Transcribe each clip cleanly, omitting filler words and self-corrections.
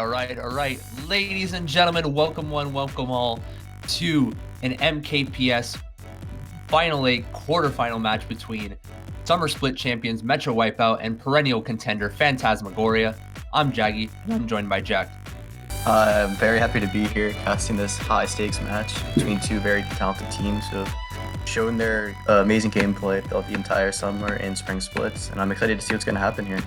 all right. Ladies and gentlemen, welcome one, welcome all to an MKPS Final 8 quarterfinal match between Summer Split champions Metro Wipeout and perennial contender Phantasmagoria. I'm Jaggy, and I'm joined by Jzck. I'm very happy to be here casting this high-stakes match between two very talented teams who have shown their amazing gameplay throughout the entire summer and spring splits, and I'm excited to see what's going to happen here.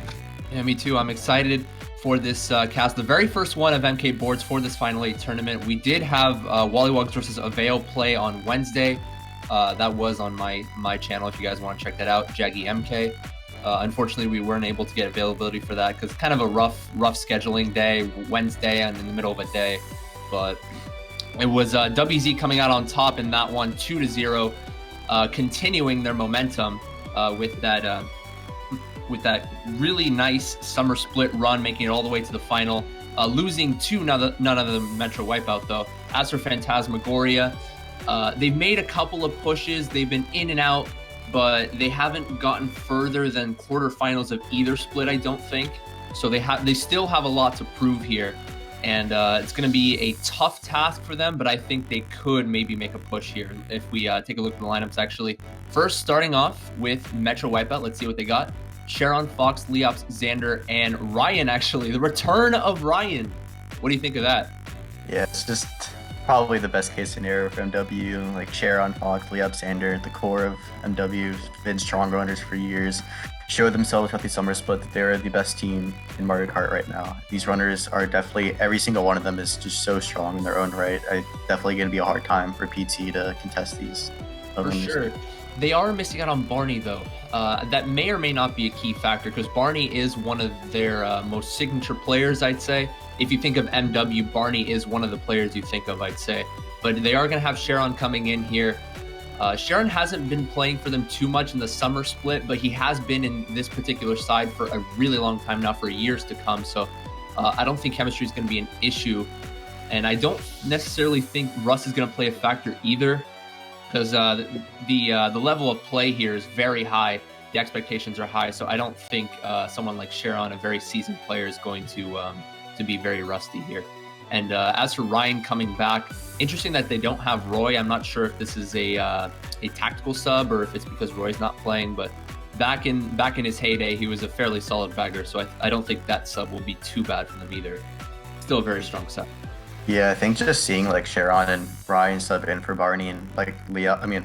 Yeah, me too. I'm excited for this cast, the very first one of MK boards for this Final 8 tournament. We did have Wallywogs versus Avail play on Wednesday. That was on my channel if you guys want to check that out, Jaggy MK. Unfortunately, we weren't able to get availability for that because kind of a rough scheduling day, Wednesday and in the middle of a day. But it was WZ coming out on top in that one, 2-0, continuing their momentum with that really nice summer split run, making it all the way to the final, losing to none other than Metro Wipeout though. As for Phantasmagoria, they've made a couple of pushes. They've been in and out, but they haven't gotten further than quarterfinals of either split, I don't think. So they still have a lot to prove here, and it's going to be a tough task for them, but I think they could maybe make a push here if we take a look at the lineups actually. First, starting off with Metro Wipeout, let's see what they got. Sharon, Fox, Leops, Xander, and Ryan, actually. The return of Ryan. What do you think of that? Yeah, it's just probably the best case scenario for MW. Like Sharon, Fox, Leops, Xander, the core of MW, been strong runners for years. Showed themselves throughout the summer split that they're the best team in Mario Kart right now. These runners are definitely, every single one of them is just so strong in their own right. Definitely going to be a hard time for PT to contest these. For sure. They are missing out on Barney, though. That may or may not be a key factor because Barney is one of their most signature players, I'd say. If you think of MW, Barney is one of the players you think of, I'd say. But they are going to have Sharon coming in here. Sharon hasn't been playing for them too much in the summer split, but he has been in this particular side for a really long time now, for years to come. So I don't think chemistry is going to be an issue. And I don't necessarily think Russ is going to play a factor either, because the level of play here is very high. The expectations are high, so I don't think someone like Sharon, a very seasoned player, is going to be very rusty here. And as for Ryan coming back, interesting that they don't have Roy. I'm not sure if this is a tactical sub or if it's because Roy's not playing, but back in his heyday, he was a fairly solid bagger, so I don't think that sub will be too bad for them either. Still a very strong sub. Yeah, I think just seeing like Sharon and Ryan sub in for Barney and like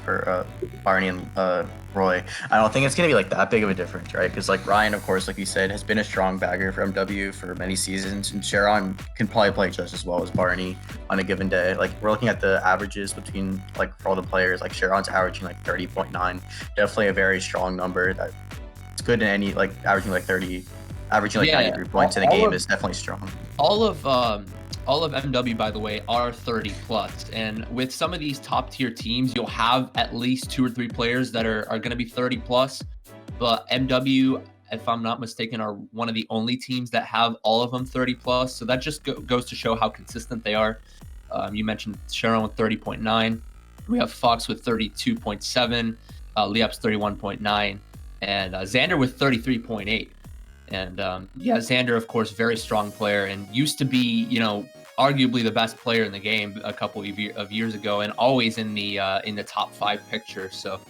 for Barney and Roy, I don't think it's gonna be like that big of a difference, right? Because like Ryan, of course, like you said, has been a strong bagger for MW for many seasons, and Sharon can probably play just as well as Barney on a given day. Like we're looking at the averages between like for all the players, like Sharon's averaging like 30.9, definitely a very strong number. That it's good in any like averaging like 93 points in a game is definitely strong. All of MW, by the way, are 30 plus. And with some of these top tier teams, you'll have at least 2 or 3 players that are going to be 30 plus. But MW, if I'm not mistaken, are one of the only teams that have all of them 30 plus. So that just goes to show how consistent they are. You mentioned Sharon with 30.9. We have Fox with 32.7, Leops 31.9, and Xander with 33.8. And yeah, Xander, of course, very strong player and used to be, arguably the best player in the game a couple of years ago, and always in the top 5 picture. So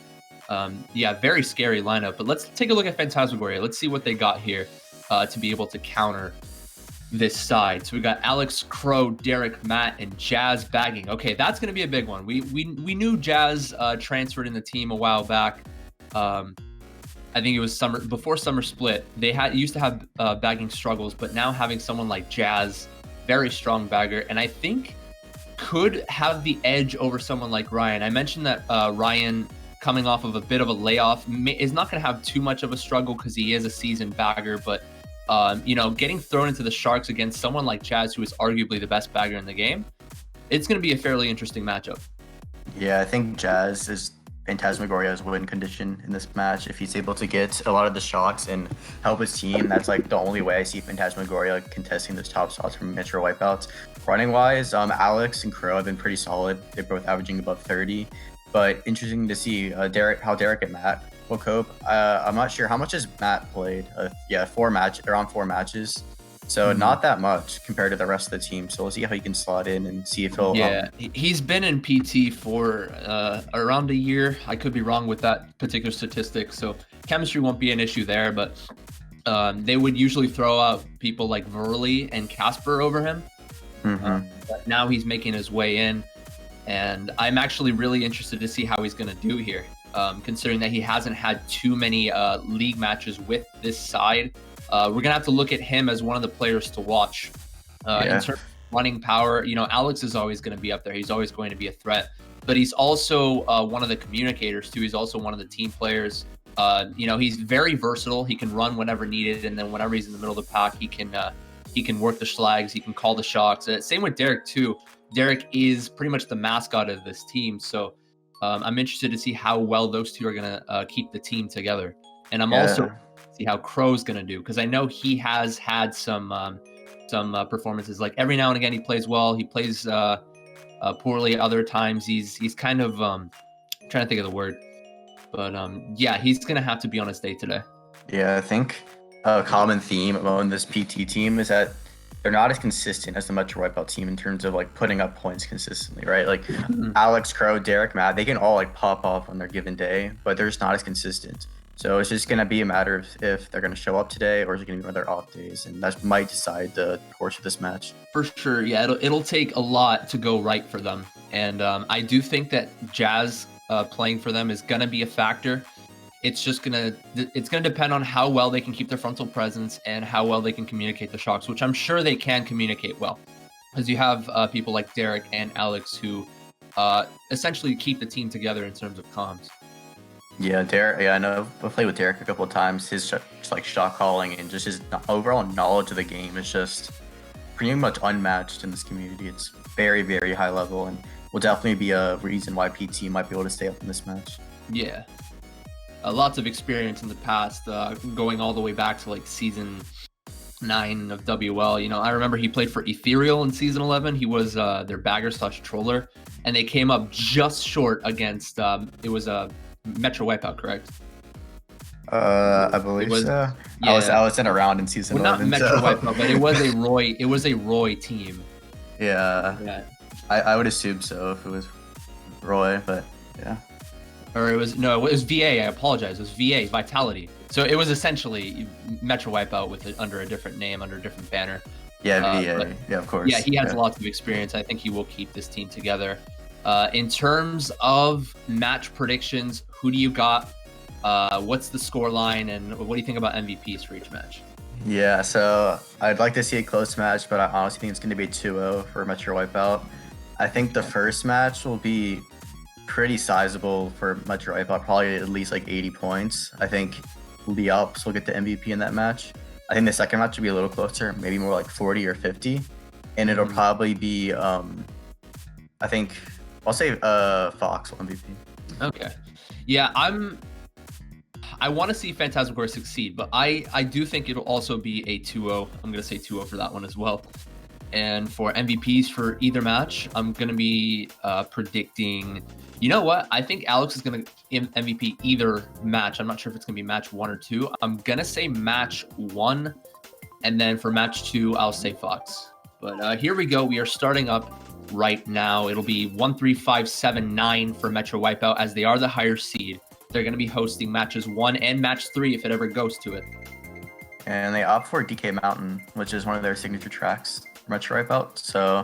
yeah, very scary lineup. But let's take a look at Phantasmagoria. Let's see what they got here to be able to counter this side. So we got Alex, Crow, Derek, Matt, and Jazz bagging. Okay, that's going to be a big one. We knew Jazz transferred in the team a while back. I think it was before summer split. They used to have bagging struggles, but now having someone like Jazz, very strong bagger, and I think could have the edge over someone like Ryan. I mentioned that Ryan, coming off of a bit of a layoff, is not going to have too much of a struggle because he is a seasoned bagger, but getting thrown into the Sharks against someone like Jazz, who is arguably the best bagger in the game, it's going to be a fairly interesting matchup. Yeah, I think Jazz is Phantasmagoria's win condition in this match. If he's able to get a lot of the shots and help his team, that's like the only way I see Phantasmagoria contesting those top shots from Metro Wipeouts. Running wise, Alex and Crow have been pretty solid. They're both averaging above 30, but interesting to see how Derek and Matt will cope. I'm not sure how much has Matt played. Yeah, around 4 matches. So not that much compared to the rest of the team. So we'll see how he can slot in and see if he'll. He's been in PT for around a year. I could be wrong with that particular statistic, so chemistry won't be an issue there. But they would usually throw out people like Verley and Casper over him. But now he's making his way in, and I'm actually really interested to see how he's going to do here, considering that he hasn't had too many league matches with this side. We're going to have to look at him as one of the players to watch. In terms of running power, you know, Alex is always going to be up there. He's always going to be a threat, but he's also one of the communicators too. He's also one of the team players. You know, he's very versatile. He can run whenever needed, and then whenever he's in the middle of the pack, he can work the schlags. He can call the shots. Same with Derek too. Derek is pretty much the mascot of this team, so I'm interested to see how well those two are going to keep the team together. And I'm also see how Crow's going to do, because I know he has had some performances. Like every now and again, he plays well. He plays poorly. Other times, he's kind of trying to think of the word, but yeah, he's going to have to be on his day today. Yeah, I think a common theme among this PT team is that they're not as consistent as the Metro Wipeout team in terms of like putting up points consistently, right? Like Alex, Crow, Derek, Matt, they can all like pop off on their given day, but they're just not as consistent. So it's just going to be a matter of if they're going to show up today or is it going to be one of their off days, and that might decide the course of this match. For sure, yeah, it'll take a lot to go right for them, and I do think that Jazz playing for them is going to be a factor. It's gonna depend on how well they can keep their frontal presence and how well they can communicate the shocks, which I'm sure they can communicate well, because you have people like Derek and Alex who essentially keep the team together in terms of comms. Yeah, Derek. Yeah, I know. I've played with Derek a couple of times. His like shot calling and just his overall knowledge of the game is just pretty much unmatched in this community. It's very, very high level, and will definitely be a reason why PT might be able to stay up in this match. Yeah. Lots of experience in the past, going all the way back to like season 9 of WL. You know, I remember he played for Ethereal in season 11. He was their bagger / troller, and they came up just short against it was a Metro Wipeout, correct? I believe so. Yeah. I was in a round in season 11. Not Metro Wipeout, but it was a Roy team. Yeah. I would assume so if it was Roy, but yeah. Or it was VA. I apologize. It was VA Vitality. So it was essentially Metro Wipeout under a different name, under a different banner. Yeah, VA. Yeah, of course. Yeah, he has lots of experience. I think he will keep this team together. In terms of match predictions, who do you got? What's the score line, and what do you think about MVPs for each match? Yeah, so I'd like to see a close match, but I honestly think it's going to be 2-0 for Metro Wipeout. I think the first match will be pretty sizable for Metro Wipeout, probably at least like 80 points. I think Leops will get the MVP in that match. I think the second match will be a little closer, maybe more like 40 or 50. And it'll probably be, I think, I'll say Fox will MVP. Okay. Yeah, I want to see Phantasmagoria succeed, but I do think it'll also be a 2-0. I'm going to say 2-0 for that one as well. And for MVPs for either match, I'm going to be predicting, you know what? I think Alex is going to MVP either match. I'm not sure if it's going to be match 1 or 2. I'm going to say match 1. And then for match 2, I'll say Fox. But here we go. We are starting up right now. It'll be 1, 3, 5, 7, 9 for Metro Wipeout, as they are the higher seed. They're going to be hosting matches 1 and match 3 if it ever goes to it. And they opt for DK Mountain, which is one of their signature tracks. Metro Wipeout. So,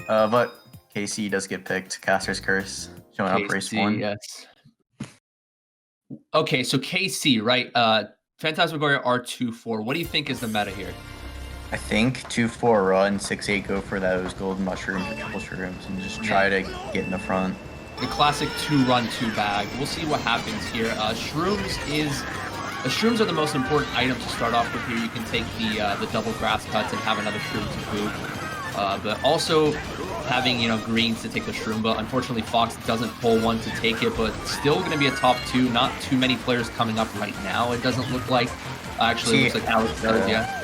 but KC does get picked. Caster's Curse showing up race 1. Yes. Okay, so KC, right? Phantasmagoria R2-4. What do you think is the meta here? I think 2-4 run, 6-8 go for those golden mushrooms or triple shrooms and just try to get in the front. The classic 2-run, 2-bag. We'll see what happens here. Shrooms are the most important item to start off with here. You can take the double grass cuts and have another shroom to boot. But also having, greens to take the shroom. But unfortunately, Fox doesn't pull one to take it, but still going to be a top 2. Not too many players coming up right now, it doesn't look like. Actually, it looks like Alex does, yeah.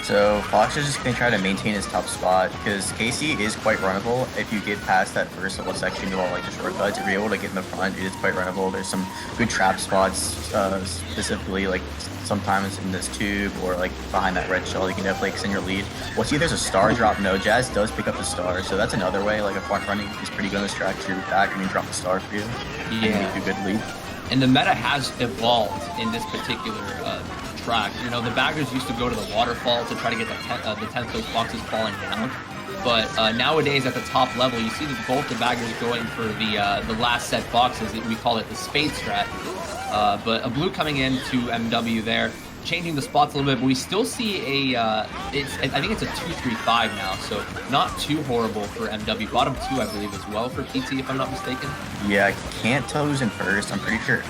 So Fox is just going to try to maintain his top spot because KC is quite runnable. If you get past that first little section, you all like the shortcuts. If you're able to get in the front, it is quite runnable. There's some good trap spots, specifically like sometimes in this tube or like behind that red shell. You can definitely extend your lead. We'll see if there's a star drop. No, Jazz does pick up the star, so that's another way. Like a front running is pretty good on this track to your back and you drop the star for you. Yeah, and you a good lead. And the meta has evolved in this particular track. You know, the baggers used to go to the waterfall to try to get the 10th place boxes falling down. But nowadays at the top level, you see that both the baggers going for the last set boxes. We call it the spade strat. But a blue coming into MW there, changing the spots a little bit. But we still see I think it's a 2-3-5 now. So not too horrible for MW. Bottom 2, I believe, as well for PT, if I'm not mistaken. Yeah, I can't tell who's in first. I'm pretty sure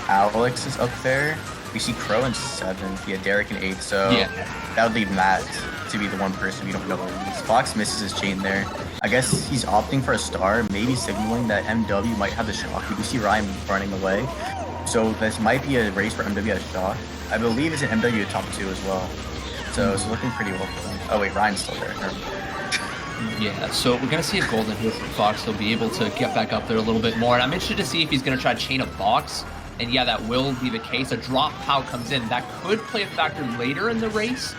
Alex is up there. We see Crow in 7th, yeah, Derek in 8th, so yeah. That would leave Matt to be the one person we don't know where he is. Fox misses his chain there. I guess he's opting for a star, maybe signaling that MW might have the shock. You can see Ryan running away, so this might be a race for MW at a shock. I believe it's an MW top 2 as well, so it's looking pretty well for them. Oh wait, Ryan's still there. Yeah, so we're going to see a golden here for Fox. He'll be able to get back up there a little bit more, and I'm interested to see if he's going to try to chain a box. And yeah, that will be the case. A drop POW comes in. That could play a factor later in the race.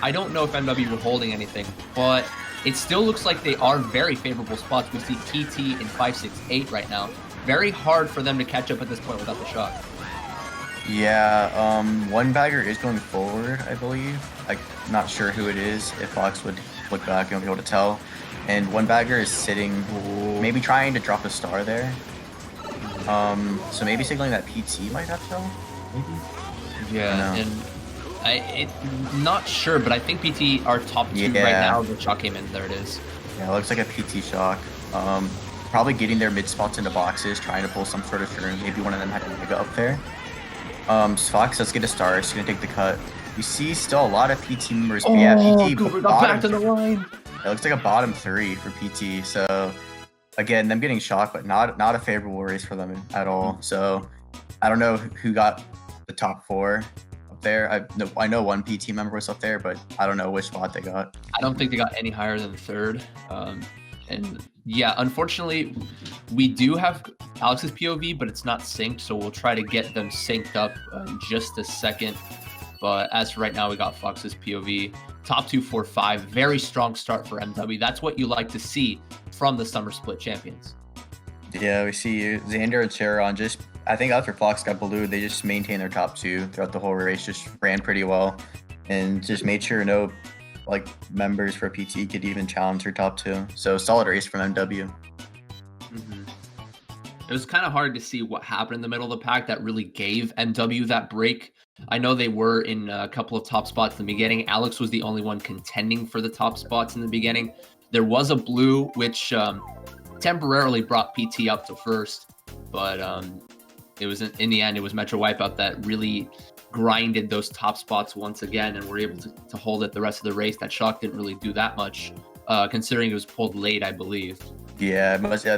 I don't know if MW were holding anything, but it still looks like they are very favorable spots. We see PT in 5-6-8 right now. Very hard for them to catch up at this point without the shot. Yeah, one bagger is going forward, I believe. I'm not sure who it is. If Fox would look back, you'll be able to tell. And one bagger is sitting, maybe trying to drop a star there. So maybe signaling that PT might have shown, maybe? Yeah, and not sure, but I think PT are top 2 right now. The shock came in, there it is. Yeah, it looks like a PT shock. Probably getting their mid spots into boxes, trying to pull some sort of shroom. Maybe one of them had a mega up there. Fox, let's get a star. He's gonna take the cut. We see still a lot of PT members. Oh, yeah, PT Koopa got back to the line. It looks like a bottom 3 for PT, so again, them getting shocked, but not a favorable race for them at all. So I don't know who got the top 4 up there. I know one PT member was up there, but I don't know which spot they got. I don't think they got any higher than 3rd. And yeah, unfortunately, we do have Alex's POV, but it's not synced, so we'll try to get them synced up in just a second. But as for right now, we got Fox's POV. Top 2, 4, 5. Very strong start for MW. That's what you like to see from the Summer Split champions. Yeah, we see Xander and Sharon just, I think after Fox got blue, they just maintained their top 2 throughout the whole race, just ran pretty well and just made sure no like members for PT could even challenge their top 2. So solid race from MW. It was kind of hard to see what happened in the middle of the pack that really gave MW that break. I know they were in a couple of top spots in the beginning. Alex was the only one contending for the top spots in the beginning. There was a blue, which temporarily brought PT up to 1st, but it was in the end, it was Metro Wipeout that really grinded those top spots once again, and were able to hold it the rest of the race. That shock didn't really do that much, considering it was pulled late, I believe. Yeah,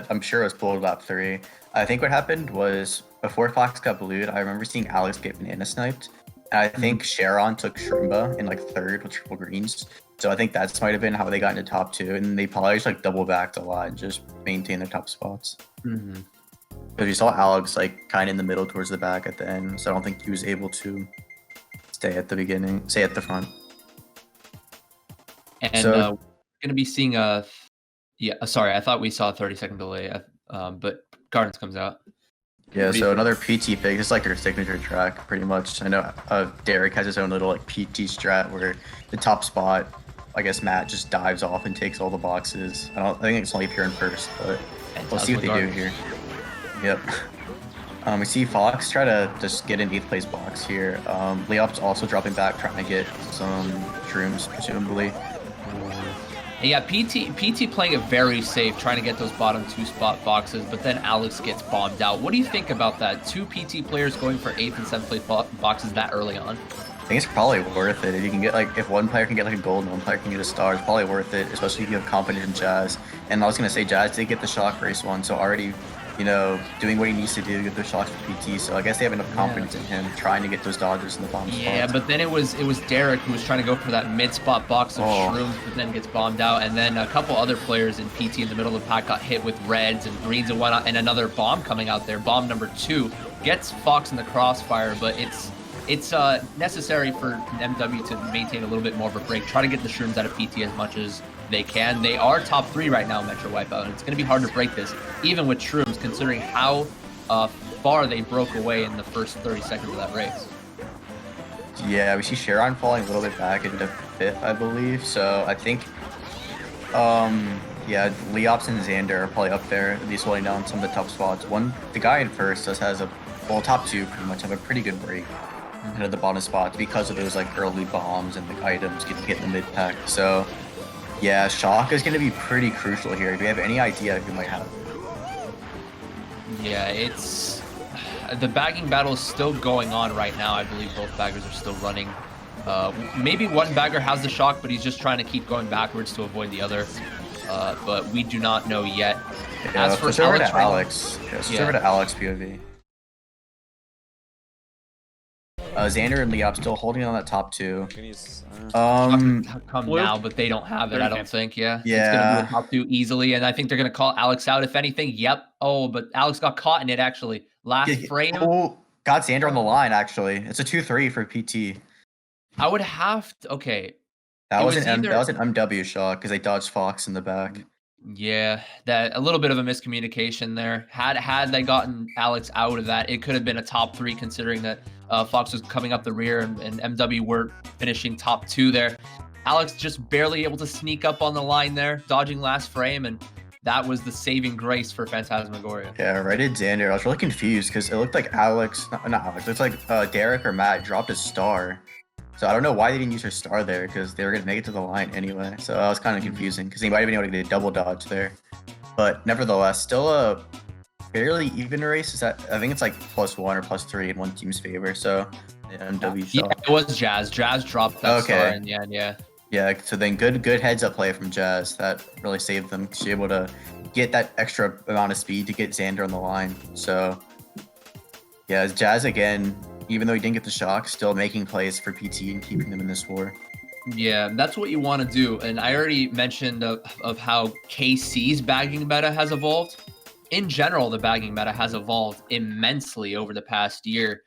I'm sure it was pulled lap 3. I think what happened was before Fox got blued, I remember seeing Alex get banana sniped. And I think Sharon took Shroomba in like 3rd with triple greens. So I think that might have been how they got into top 2. And they probably just like double backed a lot and just maintained their top spots. Because you saw Alex like kind of in the middle towards the back at the end. So I don't think he was able to stay at the front. And so, we're going to be seeing sorry, I thought we saw a 30-second delay, but Gardens comes out. Yeah, so another PT pick. It's like their signature track, pretty much. I know Derek has his own little like PT strat where the top spot, I guess Matt just dives off and takes all the boxes. I think it's only if you're in first, but we'll see what they do here. Yep. We see Fox try to just get an 8th place box here. Leop's also dropping back, trying to get some shrooms, presumably. Yeah, PT playing it very safe, trying to get those bottom 2 spot boxes, but then Alex gets bombed out. What do you think about that? 2 PT players going for 8th and 7th place boxes that early on? I think it's probably worth it. If you can get if one player can get like a gold and one player can get a star, it's probably worth it, especially if you have confidence in Jazz. And I was gonna say Jazz did get the shock race 1, so already you know, doing what he needs to do to get those shots for PT. So I guess they have enough confidence in him trying to get those dodges in the bomb spots. Yeah, but then it was Derek who was trying to go for that mid-spot box of shrooms, but then gets bombed out. And then a couple other players in PT in the middle of the pack got hit with reds and greens and whatnot. And another bomb coming out there, bomb number 2, gets Fox in the crossfire, but it's necessary for MW to maintain a little bit more of a break. Try to get the shrooms out of PT as much as they can. They are top 3 right now, Metro Wipeout, and it's going to be hard to break this, even with shrooms, considering how far they broke away in the first 30 seconds of that race. Yeah, we see Sharon falling a little bit back into 5th, I believe. So I think, yeah, Leops and Xander are probably up there, at least holding down some of the tough spots. The guy in first has top 2 pretty much have a pretty good break into the bottom spots because of those like early bombs and the items getting hit in the mid pack. So yeah, shock is going to be pretty crucial here. Do you have any idea who might have? Yeah, the bagging battle is still going on right now. I believe both baggers are still running. Maybe one bagger has the shock, but he's just trying to keep going backwards to avoid the other. But we do not know yet. Yeah, as for Alex, Sherbet to Alex POV. Xander and Leop still holding on that top 2. Come now, but they don't have it, I don't think. Yeah. It's gonna be a top 2 easily, and I think they're gonna call Alex out if anything. Yep. Oh, but Alex got caught in it actually. Last frame. Oh, got Xander on the line actually. It's a 2-3 for PT. I would have to. Okay. That was an MW shot because they dodged Fox in the back. Yeah, that a little bit of a miscommunication there. Had they gotten Alex out of that, it could have been a top 3 considering that Fox was coming up the rear and MW were finishing top 2 there. Alex just barely able to sneak up on the line there, dodging last frame, and that was the saving grace for Phantasmagoria. Yeah, right at Xander. I was really confused because it looked like Alex, not Alex, it looks like Derek or Matt dropped a star. So I don't know why they didn't use her star there because they were going to make it to the line anyway. So that was kind of confusing because they might have been able to get a double dodge there. But nevertheless, still a fairly even race. I think it's like +1 or +3 in one team's favor. So MW shot. Yeah, it was Jazz. Jazz dropped that star in the end, yeah. Yeah, so then good heads-up play from Jazz. That really saved them. She was able to get that extra amount of speed to get Xander on the line. So yeah, Jazz again, even though he didn't get the shock, still making plays for PT and keeping them in this war. Yeah, that's what you want to do. And I already mentioned of how KC's bagging meta has evolved. In general, the bagging meta has evolved immensely over the past year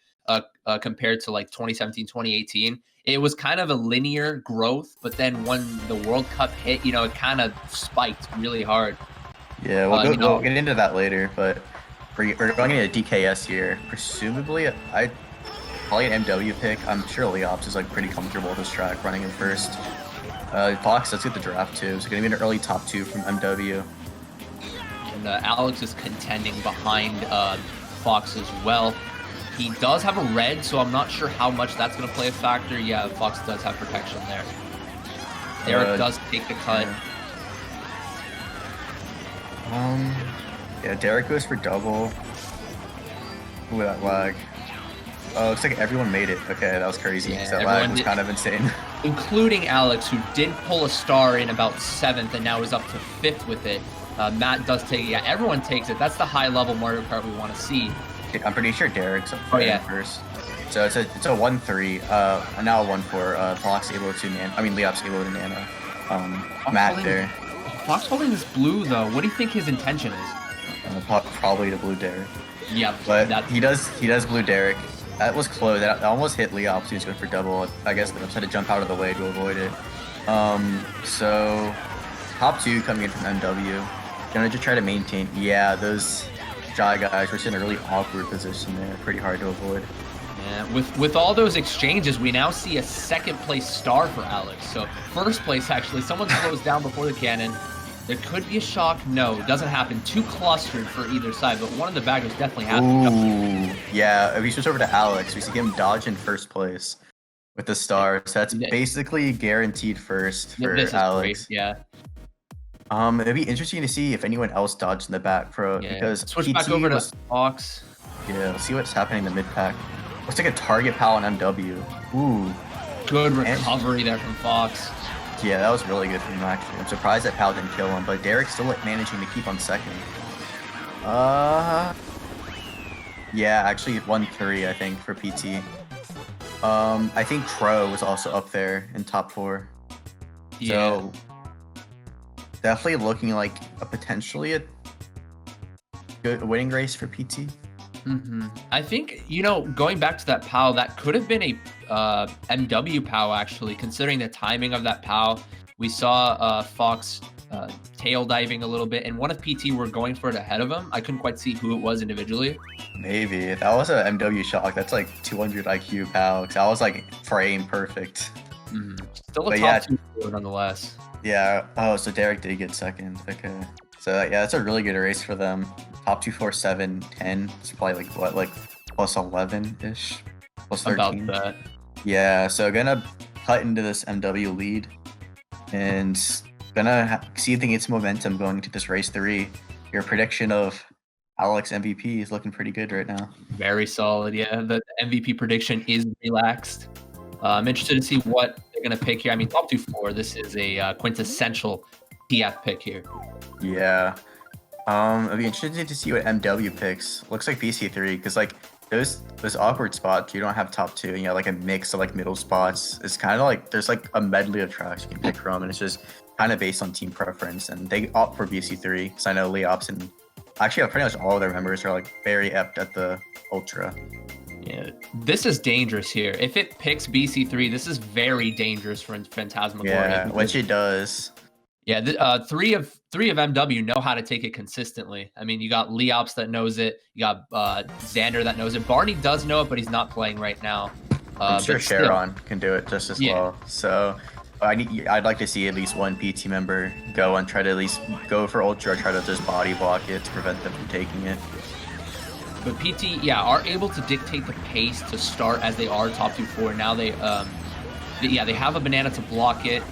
compared to like 2017, 2018. It was kind of a linear growth, but then when the World Cup hit, you know, it kind of spiked really hard. Yeah, we'll get into that later, but we're going into DKS here. Presumably, probably an MW pick. I'm sure Leops is like pretty comfortable with this track running in first. Fox, let's get the draft too. So gonna be an early top 2 from MW. And Alex is contending behind Fox as well. He does have a red, so I'm not sure how much that's gonna play a factor. Yeah, Fox does have protection there. Derek does take the cut. Yeah, Derek goes for double. Ooh, that lag. Oh, looks like everyone made it. Okay, that was crazy. Yeah, that lag was kind of insane. Including Alex, who did pull a star in about 7th and now is up to 5th with it. Matt does take it. Yeah, everyone takes it. That's the high-level Mario Kart we want to see. I'm pretty sure Derek's up first. So it's a 1-3. Now a 1-4. Fox able to Leop's able to nano. Matt there. Fox holding this blue though. What do you think his intention is? Probably to blue Derek. Yeah, but he does blue Derek. That was close. That almost hit Leops. He was going for double. I guess Leops had to jump out of the way to avoid it. So top 2 coming in from MW. Gonna just try to maintain. Yeah, those Jaggy guys were in a really awkward position there. Pretty hard to avoid. Yeah, with all those exchanges, we now see a 2nd place star for Alex. So 1st place actually. Someone slows down before the cannon. There could be a shock. No, it doesn't happen. 2 clustered for either side, but one of the baggers definitely happened. Ooh, yeah. If we switch over to Alex, we see him dodge in 1st place with the star. So that's basically guaranteed first for Alex. Great. Yeah. It'd be interesting to see if anyone else dodged in the back because switch back over to Fox. Yeah, let's see what's happening in the mid pack. Looks like a target pal on MW. Ooh. Good recovery there from Fox. Yeah, that was really good from him, actually. I'm surprised that Pal didn't kill him, but Derek's still managing to keep on 2nd. Yeah, actually 1-3, I think, for PT. I think Crow was also up there in top 4. Yeah. So definitely looking like potentially a good winning race for PT. I think, you know, going back to that POW, that could have been a MW POW, actually, considering the timing of that POW. We saw Fox tail diving a little bit, and one of PT were going for it ahead of him. I couldn't quite see who it was individually. Maybe. If that was a MW shock, that's like 200 IQ POW. That was like frame perfect. Still a top 2 nonetheless. Yeah. Oh, so Derek did get second. Okay. So yeah, that's a really good race for them. Top 2, 4, 7, 10. It's probably like what, like plus 11-ish, plus 13. About that. Yeah. So gonna cut into this MW lead, and gonna see if they get some momentum going into this race 3. Your prediction of Alex MVP is looking pretty good right now. Very solid. Yeah, the MVP prediction is relaxed. I'm interested to see what they're gonna pick here. I mean, top 2, 4. This is a quintessential TF pick here. Yeah. I'd be interested to see what MW picks. Looks like BC3, because like those awkward spots you don't have top 2, and you know, like a mix of like middle spots. It's kind of like there's like a medley of tracks you can pick from, and it's just kind of based on team preference. And they opt for BC3 because I know Leops and actually pretty much all of their members are like very apt at the Ultra. Yeah, this is dangerous here. If it picks BC3, this is very dangerous for Phantasmagoria. Yeah, which it does. Yeah, three of MW know how to take it consistently. I mean, you got Leops that knows it. You got Xander that knows it. Barney does know it, but he's not playing right now. I'm sure Sharon can do it just as well. So I'd like to see at least one PT member go and try to at least go for Ultra, or try to just body block it to prevent them from taking it. But PT, yeah, are able to dictate the pace to start as they are top 2, 4. Now they have a banana to block it.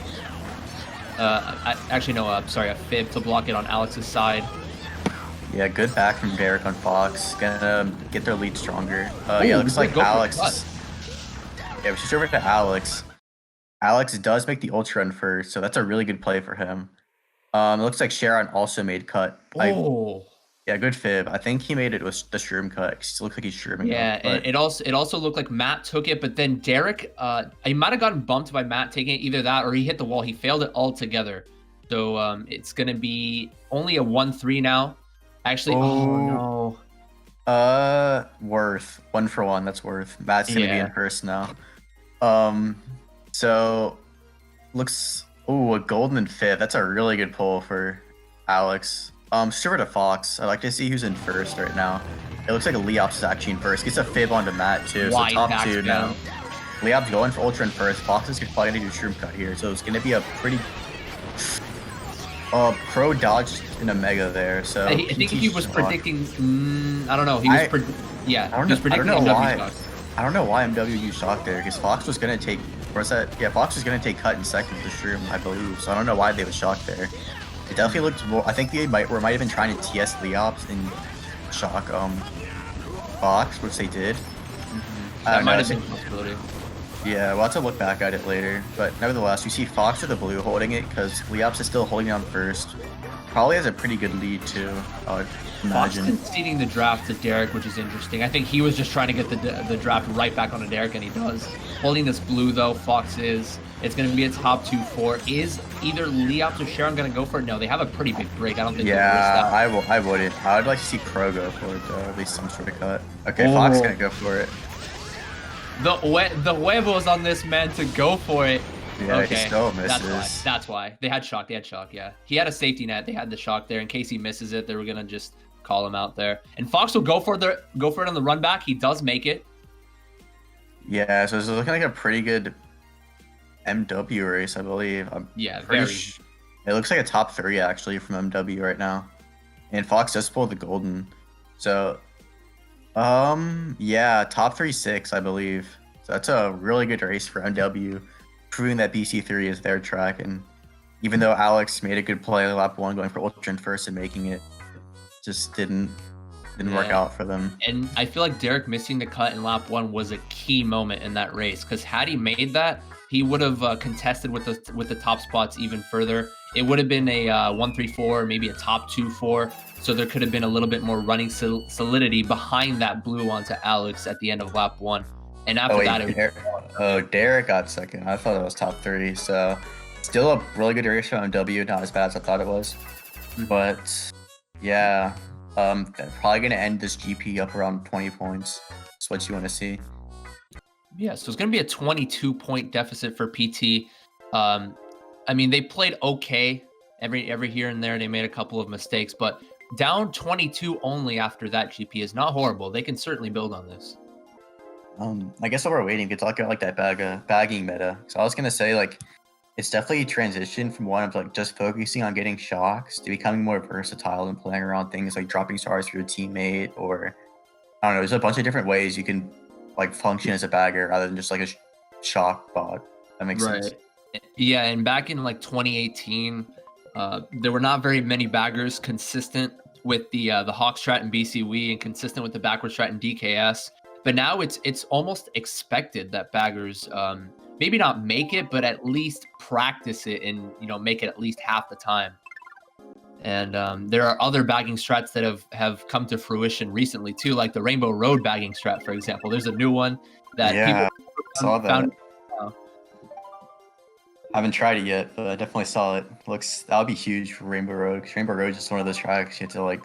Sorry, a fib to block it on Alex's side. Yeah, good back from Derek on Fox. Gonna get their lead stronger. Yeah, looks like Alex. Yeah, we should over to Alex. Alex does make the Ultra run first, so that's a really good play for him. It looks like Sharon also made cut. Yeah, good fib. I think he made it with the shroom cut. It looks like he's shrooming. Yeah, and it also looked like Matt took it, but then Derek, he might have gotten bumped by Matt taking it, either that or he hit the wall. He failed it altogether. So it's gonna be only a 1-3 now. Actually, oh no. Worth 1 for 1. That's worth. Matt's gonna be in first now. So looks a golden and fifth. That's a really good pull for Alex. Sherbet to Fox. I'd like to see who's in first right now. It looks like Leops is actually in first. Gets a fib onto Matt too. So top 2 now. Leops going for Ultra in first. Fox is probably gonna do shroom cut here. So it's gonna be a pretty Pro dodged in a mega there. So I think he was predicting. I don't know. He was predicting MW shock. I don't know why MW used shock there, because Fox was gonna take. Where's that? Yeah, Fox was gonna take cut in second with the shroom, I believe. So I don't know why they would shock there. It definitely looked. I think they might have been trying to TS Leops and shock Fox, which they did. That might have been a possibility. Yeah, we'll have to look back at it later. But nevertheless, you see Fox with the blue holding it, because Leops is still holding on first. Probably has a pretty good lead too, I would imagine. Fox conceding the draft to Derek, which is interesting. I think he was just trying to get the draft right back onto Derek, and he does. Holding this blue though, Fox is. It's going to be a top 2, 4. Is either Leops or Sharon going to go for it? No, they have a pretty big break. I don't think. Yeah, I wouldn't. I would like to see Crow go for it though, at least some sort of cut. Okay, Fox gonna go for it. The huevos on this man to go for it. Yeah, okay. He still misses. That's why. They had shock. Yeah. He had a safety net. They had the shock there. In case he misses it, they were going to just call him out there. And Fox will go for it on the run back. He does make it. Yeah, so it's looking like a pretty good MW race, I believe. It looks like a top 3 actually from MW right now. And Fox just pulled the golden. So yeah, top 3-6, I believe. So that's a really good race for MW, proving that BC3 is their track. And even though Alex made a good play lap 1 going for Ultra in first and making it, just didn't work out for them. And I feel like Derek missing the cut in lap 1 was a key moment in that race, because had he made that, he would have contested with the top spots even further. it would have been a 1-3-4, maybe a top 2-4. So there could have been a little bit more running solidity behind that blue onto Alex at the end of lap 1. And after that, it was... Derek got second. I thought it was top 3. So still a really good race from MW, not as bad as I thought it was. But yeah, probably gonna end this GP up around 20 points. That's what you want to see. Yeah, so it's gonna be a 22-point deficit for PT. I mean, they played okay every here and there. They made a couple of mistakes, but down 22 only after that GP is not horrible. They can certainly build on this. I guess while we're waiting, we could talk about like that bagging meta. So I was gonna say like it's definitely a transition from one of like just focusing on getting shocks to becoming more versatile and playing around things like dropping stars for your teammate, or I don't know. There's a bunch of different ways you can like function as a bagger rather than just like a shock bot. That makes sense. Yeah, and back in like 2018, there were not very many baggers consistent with the Hawk strat and BCW and consistent with the backward strat and DKS. But now it's almost expected that baggers maybe not make it, but at least practice it and make it at least half the time. And there are other bagging strats that have come to fruition recently too, like the Rainbow Road bagging strat, for example. There's a new one that people saw that. I haven't tried it yet, but I definitely saw it. That would be huge for Rainbow Road, because Rainbow Road is just one of those tracks you have to like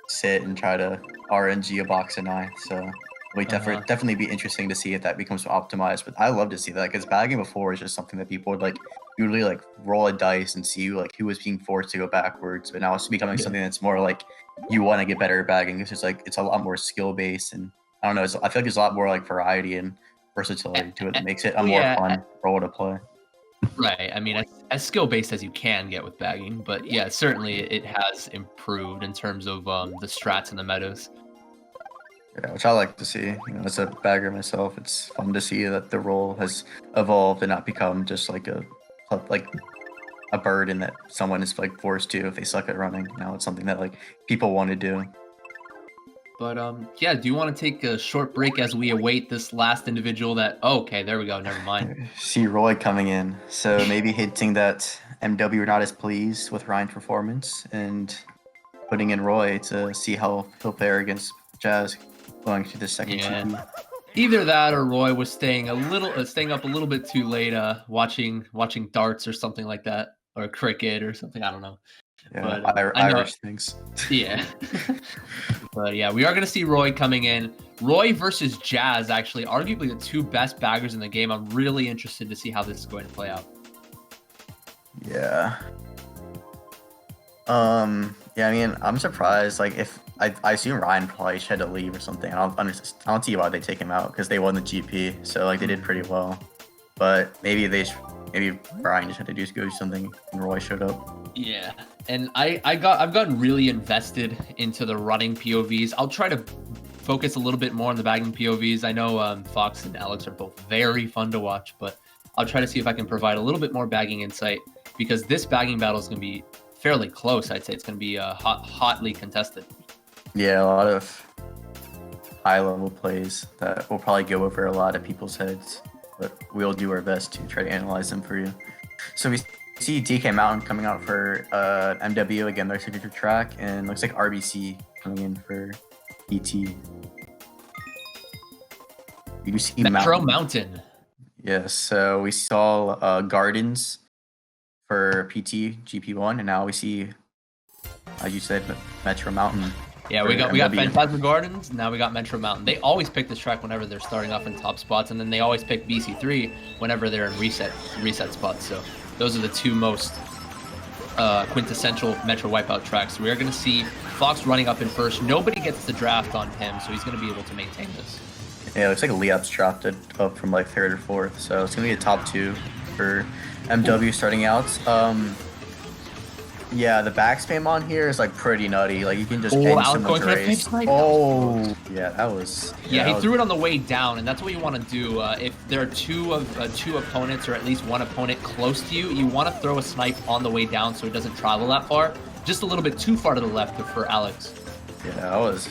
sit and try to RNG a box a night. So it definitely be interesting to see if that becomes optimized. But I love to see that, because bagging before is just something that people would like usually like roll a dice and see like who was being forced to go backwards. But now it's becoming something that's more like you want to get better at bagging. It's just like it's a lot more skill based, and I don't know. I feel like there's a lot more like variety and versatility to it that makes it a more fun role to play. Right. I mean, as skill-based as you can get with bagging, but yeah, certainly it has improved in terms of the strats and the metas. Yeah, which I like to see. As a bagger myself, it's fun to see that the role has evolved and not become just like a burden that someone is like forced to if they suck at running. Now it's something that like people want to do. But yeah, do you want to take a short break as we await this last individual that... Oh, okay, there we go. Never mind. See Roy coming in. So maybe hinting that MW are not as pleased with Ryan's performance and putting in Roy to see how he'll fare against Jzck going to the second GP. Either that or Roy was staying up a little bit too late, watching darts or something like that, or cricket or something. I don't know. Yeah, but, Irish things. Yeah. But yeah, we are going to see Roy coming in. Roy versus Jazz, actually, arguably the two best baggers in the game. I'm really interested to see how this is going to play out. Yeah. Yeah, I mean, I'm surprised. Like, if I assume Ryan probably had to leave or something. I don't see why they take him out, because they won the GP, so like they did pretty well. But maybe Ryan just had to do something, and Roy showed up. Yeah, and I've gotten really invested into the running POVs. I'll try to focus a little bit more on the bagging POVs. I know Fox and Alex are both very fun to watch, but I'll try to see if I can provide a little bit more bagging insight, because this bagging battle is going to be fairly close. I'd say it's going to be hotly contested. Yeah, a lot of high-level plays that will probably go over a lot of people's heads, but we'll do our best to try to analyze them for you. So we see DK Mountain coming out for MW, again, their signature track, and looks like RBC coming in for ET. You see Metro Mountain. Yes, so we saw Gardens for PT GP1, and now we see, as you said, Metro Mountain. Yeah, we got Phantasmagoria, now we got Metro Mountain. They always pick this track whenever they're starting off in top spots, and then they always pick BC3 whenever they're in reset spots. So those are the two most quintessential Metro Wipeout tracks. We are going to see Fox running up in first. Nobody gets the draft on him, so he's going to be able to maintain this. Yeah, it looks like Leop's dropped it up from like third or fourth, so it's going to be a top 2 for MW starting out. Yeah, the back spam on here is like pretty nutty. Like you can just end someone's race. Oh, yeah, that was. Yeah, he threw it on the way down, and that's what you want to do. If there are two opponents, or at least one opponent close to you, you want to throw a snipe on the way down so it doesn't travel that far. Just a little bit too far to the left for Alex. Yeah, that was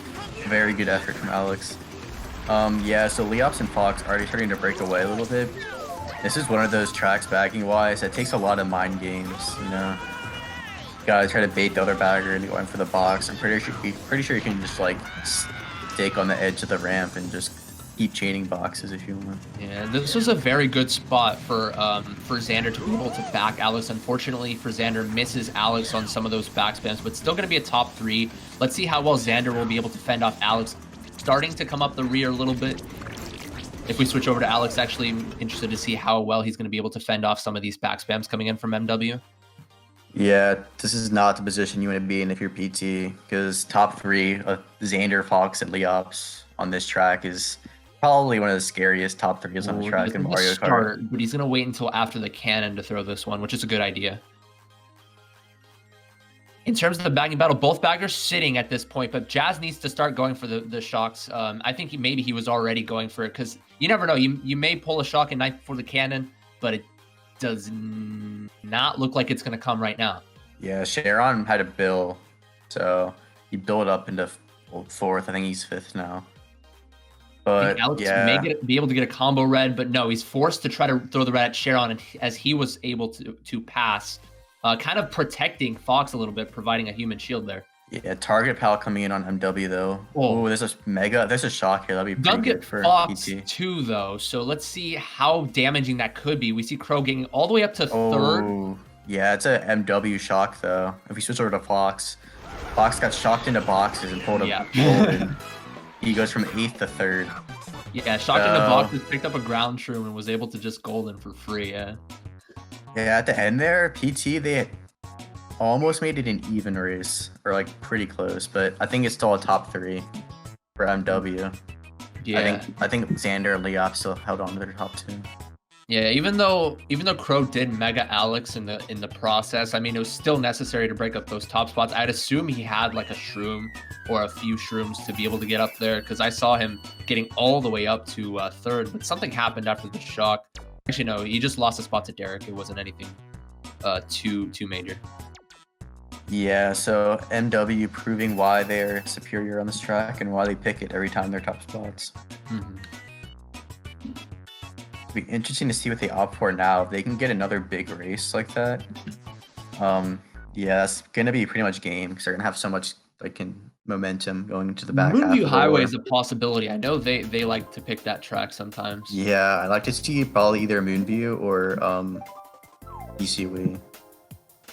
very good effort from Alex. Yeah, so Leops and Fox are already starting to break away a little bit. This is one of those tracks bagging wise that takes a lot of mind games, gotta try to bait the other bagger into going for the box. I'm pretty sure you can just like stake on the edge of the ramp and just keep chaining boxes if you want. Yeah, this was a very good spot for Xander to be able to back Alex. Unfortunately for Xander, misses Alex on some of those back spams, but still going to be a top 3. Let's see how well Xander will be able to fend off Alex. Starting to come up the rear a little bit. If we switch over to Alex, actually interested to see how well he's going to be able to fend off some of these back spams coming in from MW. Yeah, this is not the position you want to be in if you're PT, because top 3, Xander, Fox, and Leops on this track is probably one of the scariest top 3s on the track in Mario Kart. But he's going to wait until after the cannon to throw this one, which is a good idea. In terms of the bagging battle, both baggers sitting at this point, but Jazz needs to start going for the shocks. I think maybe he was already going for it, because you never know. You may pull a shock at night before the cannon, but it does not look like it's going to come right now. Yeah, Sharon had a bill, so he built up into 4th. I think he's 5th now. But Alex yeah, may be able to get a combo red, but no, he's forced to try to throw the red at Sharon, and as he was able to pass, kind of protecting Fox a little bit, providing a human shield there. Yeah, target pal coming in on MW though. Oh, there's a shock here. That'd be pretty good for Fox PT too, though. So let's see how damaging that could be. We see Crow getting all the way up to 3rd. Yeah, it's a MW shock though. If we switch over to Fox, Fox got shocked into boxes and pulled up golden. He goes from 8th to 3rd. Yeah, shocked into boxes, picked up a ground shroom, and was able to just golden for free. Yeah. Yeah, at the end there, PT they almost made it an even race, or like pretty close, but I think it's still a top 3 for MW. Yeah, I think Xander and Leop still held on to their top 2. Yeah, even though Crow did mega Alex in the process, I mean, it was still necessary to break up those top spots. I'd assume he had like a shroom or a few shrooms to be able to get up there, because I saw him getting all the way up to 3rd, but something happened after the shock. Actually, no, he just lost a spot to Derek. It wasn't anything too major. Yeah, so MW proving why they're superior on this track and why they pick it every time they're top spots. It'll be interesting to see what they opt for now. If they can get another big race like that, yeah, that's gonna be pretty much game, because they're gonna have so much like momentum going into the back half. Moonview Highway is a possibility. I know they like to pick that track sometimes. Yeah, I like to see probably either Moonview or BCW.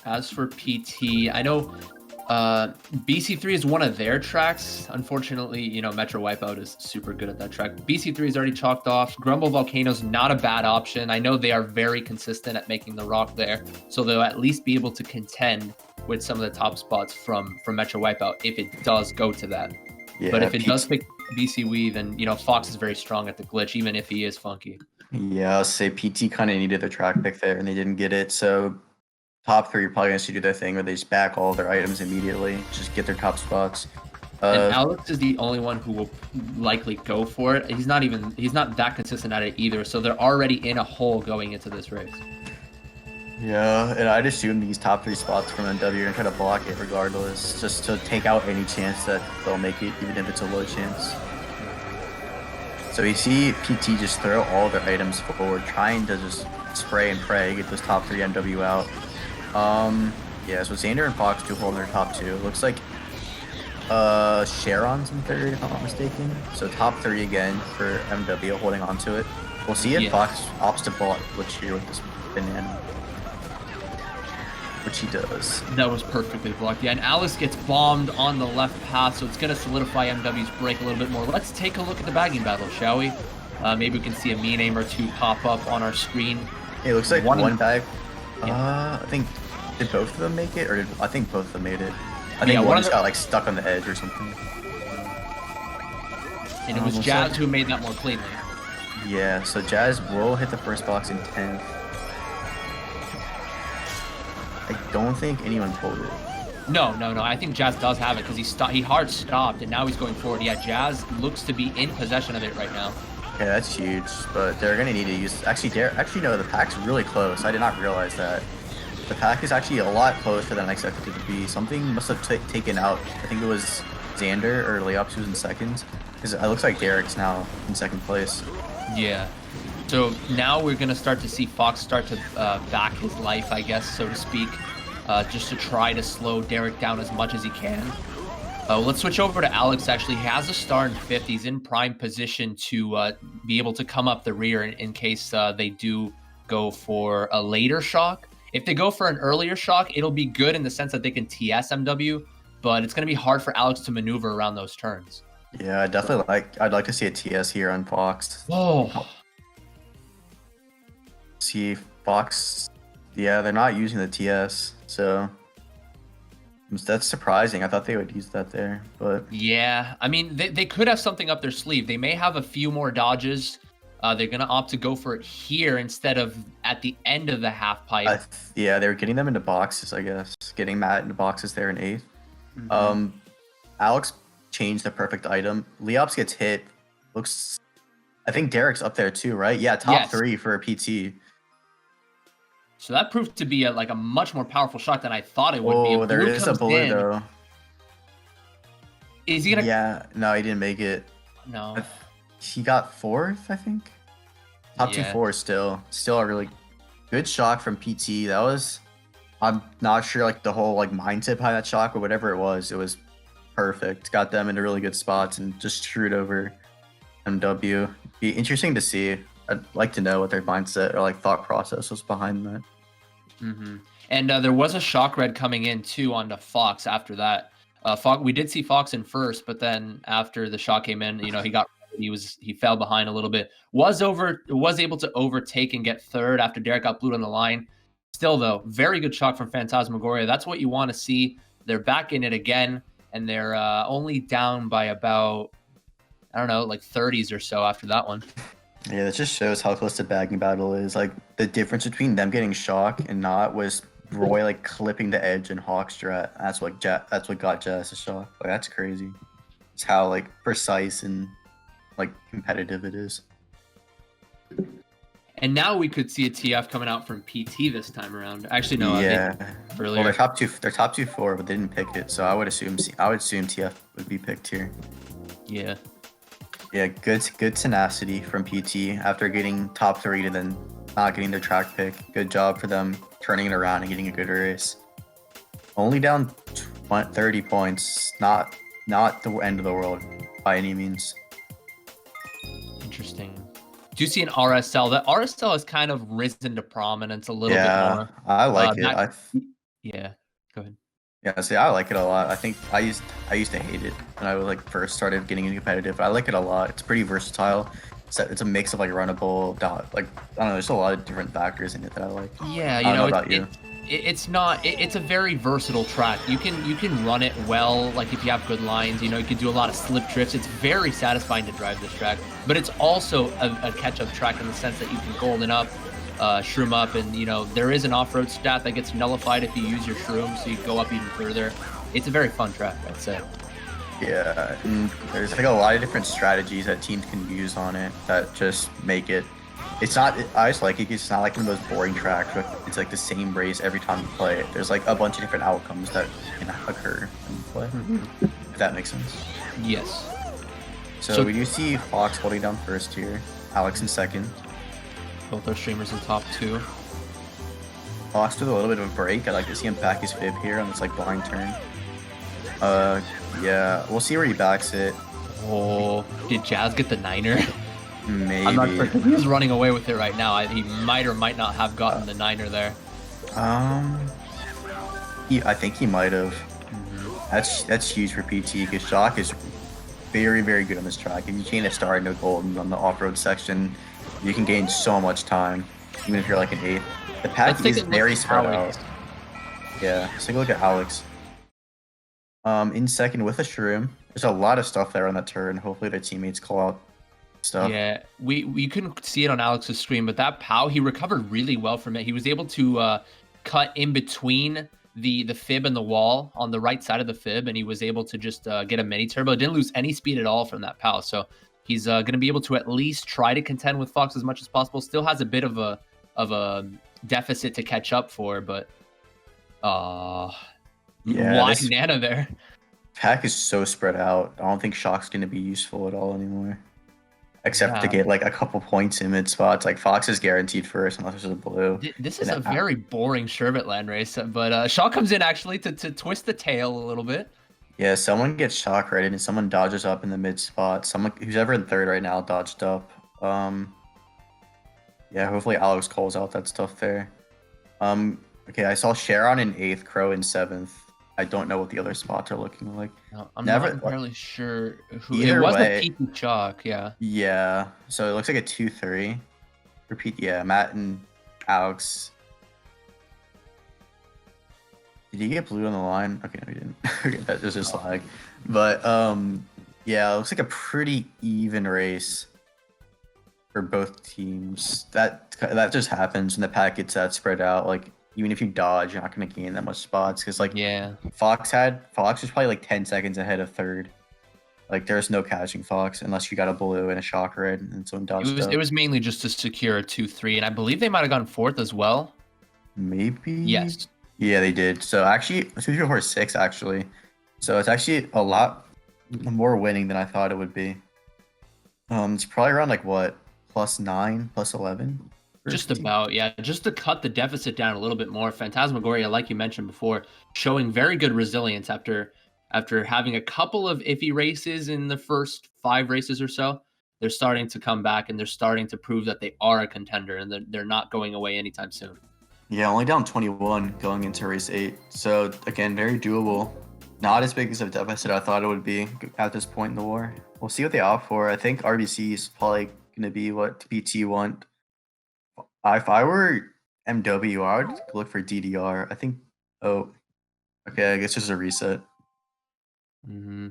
As for PT, I know BC3 is one of their tracks. Unfortunately, you know, Metro Wipeout is super good at that track. BC3 is already chalked off. Grumble Volcano's not a bad option. I know they are very consistent at making the rock there, so they'll at least be able to contend with some of the top spots from Metro Wipeout if it does go to that. Yeah, but if it does pick BCW, then, you know, Fox is very strong at the glitch, even if he is funky. Yeah, I'll say PT kind of needed their track pick there, and they didn't get it, so top 3 are probably going to do their thing where they just back all their items immediately, just get their top spots. And Alex is the only one who will likely go for it. He's not that consistent at it either, so they're already in a hole going into this race. Yeah, and I'd assume these top 3 spots from MW are going to try to block it regardless, just to take out any chance that they'll make it, even if it's a low chance. So you see PT just throw all their items forward, trying to just spray and pray, get those top 3 MW out. Yeah, so Xander and Fox do hold their top 2. Looks like Sharon's in 3rd, if I'm not mistaken. So top 3 again for MW holding on to it. We'll see if Fox opts to block glitch here with this banana, which he does. That was perfectly blocked. Yeah, and Alex gets bombed on the left path, so it's going to solidify MW's break a little bit more. Let's take a look at the bagging battle, shall we? Maybe we can see a mean aim or 2 pop up on our screen. It looks like one bag. I think, did both of them make it? Or I think both of them made it. I think one just got like stuck on the edge or something. And it was Jazz who made that more cleanly. Yeah, so Jazz will hit the first box in 10th. I don't think anyone pulled it. No. I think Jazz does have it, because he hard stopped and now he's going forward. Yeah, Jazz looks to be in possession of it right now. Okay, that's huge, but they're gonna need to use. Actually, no, the pack's really close. I did not realize that. The pack is actually a lot closer than I expected it to be. Something must have taken out. I think it was Xander or Leops who was in 2nd, because it looks like Derek's now in 2nd place. Yeah. So now we're gonna start to see Fox start to back his life, I guess, so to speak. just to try to slow Derek down as much as he can. Let's switch over to Alex. Actually, he has a star in 5th. He's in prime position to be able to come up the rear in case they do go for a later shock. If they go for an earlier shock, it'll be good in the sense that they can TS MW, but it's going to be hard for Alex to maneuver around those turns. Yeah, I'd like to see a TS here on Fox. Oh. See Fox, yeah, they're not using the TS, so that's surprising. I thought they would use that there, but yeah, I mean, they could have something up their sleeve. They may have a few more dodges. They're going to opt to go for it here instead of at the end of the half pipe. Yeah, they were getting them into boxes, I guess. Getting Matt into boxes there in 8th. Mm-hmm. Alex changed the perfect item. Leops gets hit. Looks, I think Derek's up there too, right? Yeah, top 3 for a PT. So that proved to be a much more powerful shot than I thought it would be. Oh, there is a bullet though. Is he gonna? Yeah, no, he didn't make it. No. He got 4th, I think. Top 2-4 still a really good shock from PT. That was, I'm not sure like the whole like mindset behind that shock, but whatever it was perfect. Got them into really good spots and just screwed over MW. Be interesting to see. I'd like to know what their mindset or like thought process was behind that. Mm-hmm. And there was a shock red coming in too onto Fox after that. We did see Fox in 1st, but then after the shock came in, he fell behind a little bit. Was able to overtake and get 3rd after Derek got blued on the line. Still though, very good shock from Phantasmagoria. That's what you want to see. They're back in it again, and they're only down by about, I don't know, like 30s or so after that one. Yeah, that just shows how close the bagging battle is. Like the difference between them getting shock and not was Roy like clipping the edge and Hawk strat. That's what got Jazz a shock. Like that's crazy. It's how like precise and like competitive it is. And now we could see a TF coming out from PT this time around. Actually, no. Yeah. Earlier. Well, they're top 2-4, but they didn't pick it. So I would assume TF would be picked here. Yeah. Yeah, good tenacity from PT after getting top 3 to then not getting their track pick. Good job for them turning it around and getting a good race. Only down 30 points. Not the end of the world by any means. Interesting. Do you see an RSL? That RSL has kind of risen to prominence a little bit more. I like it. Yeah, go ahead. Yeah, see, I like it a lot. I think I used to hate it when I like first started getting into competitive. I like it a lot. It's pretty versatile. It's a mix of like runnable, like I don't know. There's a lot of different factors in it that I like. Yeah, it's a very versatile track. You can run it well. Like if you have good lines, you can do a lot of slip drifts. It's very satisfying to drive this track. But it's also a catch-up track in the sense that you can golden up, shroom up, and there is an off-road stat that gets nullified if you use your shroom, so you go up even further. It's a very fun track, I'd say. Yeah, and there's like a lot of different strategies that teams can use on it that just make it. I just like it. It's not like one of those boring tracks where it's like the same race every time you play it. There's like a bunch of different outcomes that can occur when you play. Mm-hmm. If that makes sense. Yes. So we do see Fox holding down 1st here, Alex in 2nd. Both our streamers in top 2. Fox with a little bit of a break. I'd like to see him back his fib here on this like blind turn. Yeah, we'll see where he backs it. Oh, did Jazz get the 9er? Maybe. I'm not sure. He's running away with it right now. He might or might not have gotten the 9er there. I think he might have. Mm-hmm. That's huge for PT because Shock is very, very good on this track. If you gain a star into golden on the off-road section, you can gain so much time, even if you're like an 8th. The pack is very spread out. Yeah, let's take a look at Alex. In 2nd with a shroom. There's a lot of stuff there on that turn. Hopefully their teammates call out stuff. Yeah, we couldn't see it on Alex's screen, but that POW, he recovered really well from it. He was able to cut in between the fib and the wall on the right side of the fib, and he was able to just get a mini turbo. Didn't lose any speed at all from that POW, so he's going to be able to at least try to contend with Fox as much as possible. Still has a bit of a deficit to catch up for, but why Nana there? Pack is so spread out. I don't think Shock's going to be useful at all anymore. except to Yeah. get like a couple points in mid spots. Like Fox is guaranteed first unless there's a blue. This is And a very boring Sherbet land race, but Shaw comes in actually to twist the tail a little bit. yeah, someone gets shock rated and someone dodges up in the mid spot. Someone who's ever in third right now dodged up. Yeah, hopefully Alex calls out that stuff there. Okay, I saw Sharon in 8th, Crow in 7th. I don't know what the other spots are looking like. No, I'm not entirely sure who. It Either was way, a Peaky Chalk, yeah. Yeah, so it looks like a 2-3. Repeat, yeah, Matt and Alex. Did he get blue on the line? Okay, no, he didn't. Okay, that was just lag. But yeah, it looks like a pretty even race for both teams. That just happens when the pack gets that spread out. Like even if you dodge, you're not gonna gain that much spots because like Yeah. Fox was probably like 10 seconds ahead of third. Like there's no catching Fox unless you got a blue and a shock red and someone dodged up. It was mainly just to secure a 2-3, and I believe they might have gone 4th as well. Maybe. Yes. Yeah, they did. So actually, 2, 3, 4, 6 actually. So it's actually a lot more winning than I thought it would be. It's probably around like what, +9, +11. Just about, yeah. Just to cut the deficit down a little bit more. Phantasmagoria, like you mentioned before, showing very good resilience after having a couple of iffy races in the first 5 races or so. They're starting to come back and they're starting to prove that they are a contender and they're not going away anytime soon. Yeah, only down 21 going into race 8. So again, very doable. Not as big as a deficit I thought it would be at this point in the war. We'll see what they opt for. I think RBC is probably going to be what PT want. If I were MW, I would look for DDR. I think. Oh, okay. I guess there's a reset. Mm-hmm.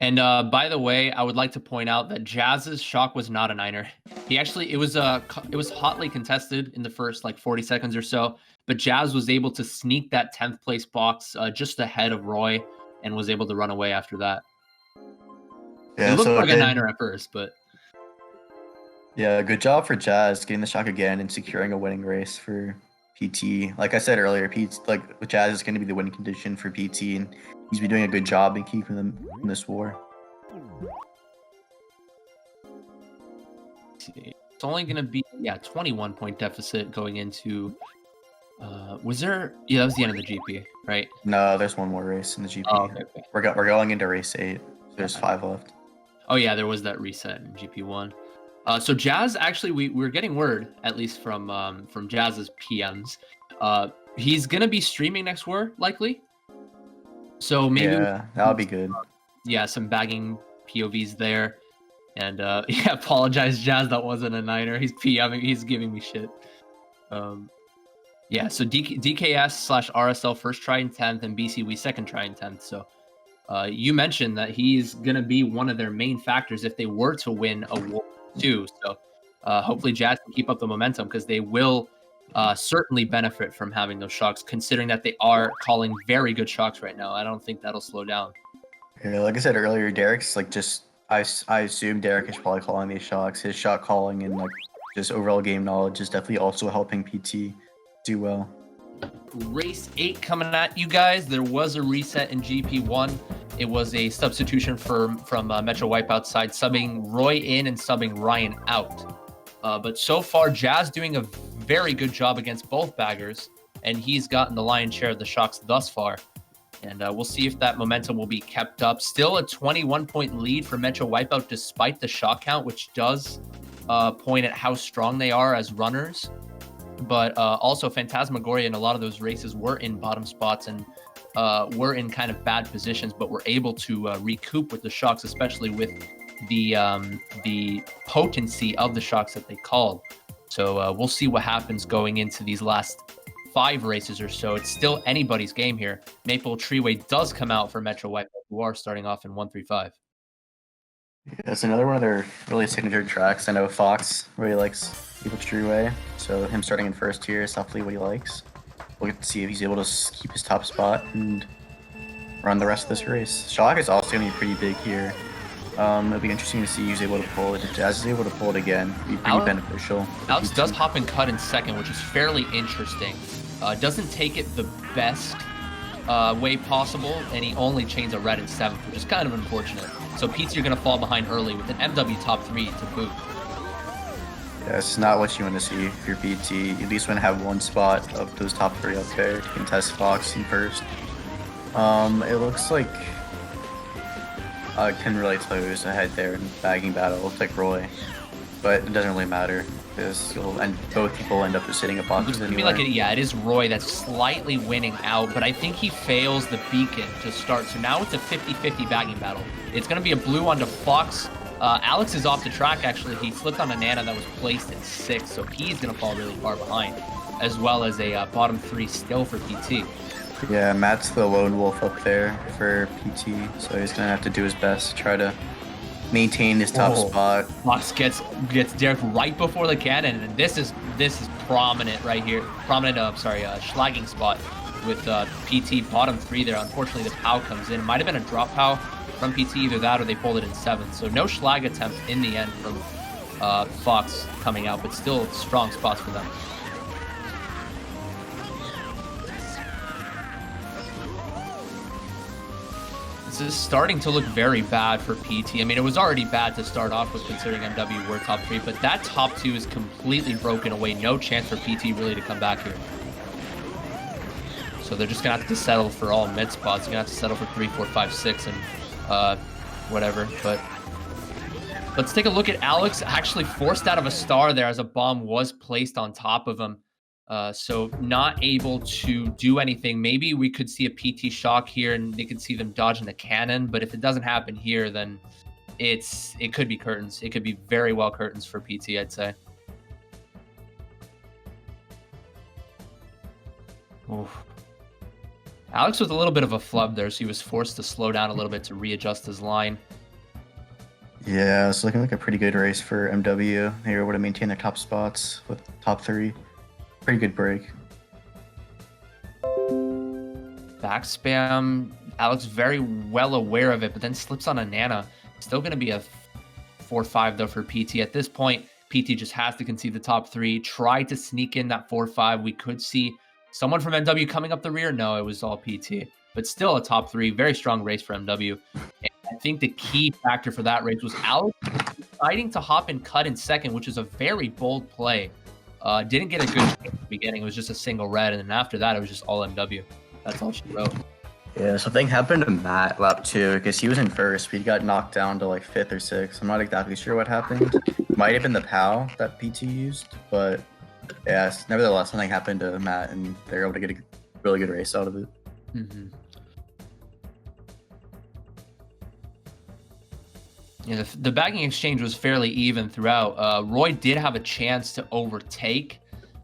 And by the way, I would like to point out that Jazz's shock was not a niner. He actually it was hotly contested in the first like 40 seconds or so, but Jazz was able to sneak that 10th place box just ahead of Roy and was able to run away after that. Yeah, it looked like a niner at first, but yeah, good job for Jazz getting the shock again and securing a winning race for PT. Like I said earlier, with Jazz is going to be the winning condition for PT, and he's been doing a good job in keeping them in this war. It's only going to be 21 point deficit going into. Was there? Yeah, that was the end of the GP, right? No, there's one more race in the GP. Oh, okay. We're going into race 8. So there's 5 left. Oh yeah, there was that reset in GP1. So Jazz, actually, we're getting word, at least from Jazz's PMs, he's gonna be streaming next war, likely. So maybe that'll be good. Yeah, some bagging POVs there, and yeah, apologize, Jazz, that wasn't a niner. He's PMing, he's giving me shit. Yeah, so DKS/RSL first try in 10th, and BCW second try in 10th. So you mentioned that he's gonna be one of their main factors if they were to win a war too. So hopefully Jazz can keep up the momentum because they will certainly benefit from having those shocks, considering that they are calling very good shocks right now. I don't think that'll slow down. Yeah, like I said earlier, Derek's like I assume Derek is probably calling these shocks. His shot calling and like just overall game knowledge is definitely also helping PT do well. Race 8 coming at you guys. There was a reset in GP1. It was a substitution from Metro Wipeout side, subbing Roy in and subbing Ryan out. But so far, Jazz doing a very good job against both baggers, and he's gotten the lion's share of the shocks thus far. And we'll see if that momentum will be kept up. Still a 21-point lead for Metro Wipeout despite the shock count, which does point at how strong they are as runners. But also Phantasmagoria in a lot of those races were in bottom spots and were in kind of bad positions, but were able to recoup with the shocks, especially with the potency of the shocks that they called. So we'll see what happens going into these last 5 races or so. It's still anybody's game here. Maple Treeway does come out for Metro Wipeout, who are starting off in 135. Yeah, it's another one of their really signature tracks. I know Fox really likes Maple Treeway, so him starting in first here is definitely what he likes. We'll get to see if he's able to keep his top spot and run the rest of this race. Shock is also going to be pretty big here. It'll be interesting to see who's able to pull it. If Jazz is able to pull it again, it'd be pretty beneficial. Alex does hop and cut in second, which is fairly interesting. Doesn't take it the best way possible, and he only chains a red in 7th, which is kind of unfortunate. So PT are going to fall behind early with an MW top 3 to boot. Yeah, it's not what you want to see if you're PT. You at least want to have one spot of those top 3 up there to contest Fox in first. It looks like I couldn't really tell who's ahead there in the bagging battle. It looks like Roy, but it doesn't really matter because both people end up just sitting at boxes anyway. Like it is Roy that's slightly winning out, but I think he fails the beacon to start. So now it's a 50-50 bagging battle. It's going to be a blue onto Fox. Alex is off the track, actually. He slipped on a Nana that was placed in 6th, so he's going to fall really far behind, as well as a bottom 3 still for PT. Yeah, Matt's the lone wolf up there for PT, so he's going to have to do his best to try to maintain his top spot. Fox gets Derek right before the cannon, and this is prominent right here. Prominent, schlagging spot with PT bottom 3 there. Unfortunately, the POW comes in. It might have been a drop POW from PT, either that or they pulled it in 7th. So no schlag attempt in the end from Fox coming out, but still strong spots for them. This is starting to look very bad for PT. I mean, it was already bad to start off with considering MW were top 3, but that top 2 is completely broken away. No chance for PT really to come back here. So they're just going to have to settle for all mid spots. They're going to have to settle for 3, 4, 5, 6, and whatever. But let's take a look at Alex. Actually forced out of a star there as a bomb was placed on top of him. So not able to do anything. Maybe we could see a PT shock here and they could see them dodging the cannon. But if it doesn't happen here, then it could be curtains. It could be very well curtains for PT, I'd say. Oof. Alex was a little bit of a flub there, so he was forced to slow down a little bit to readjust his line. Yeah, it's looking like a pretty good race for MW. They were able to maintain their top spots with top 3. Pretty good break. Back spam. Alex very well aware of it, but then slips on a Nana. Still going to be a 4-5 though for PT. At this point, PT just has to concede the top 3. Try to sneak in that 4-5. We could see someone from MW coming up the rear. No, it was all PT. But still a top 3. Very strong race for MW. And I think the key factor for that race was Alex deciding to hop and cut in 2nd, which is a very bold play. Didn't get a good shot at the beginning. It was just a single red, and then after that, it was just all MW. That's all she wrote. Yeah, something happened to Matt lap 2 because he was in 1st, but he got knocked down to like 5th or 6th. I'm not exactly sure what happened. Might have been the POW that PT used, but yeah, nevertheless, something happened to Matt, and they were able to get a really good race out of it. Mm-hmm. Yeah, the bagging exchange was fairly even throughout. Roy did have a chance to overtake,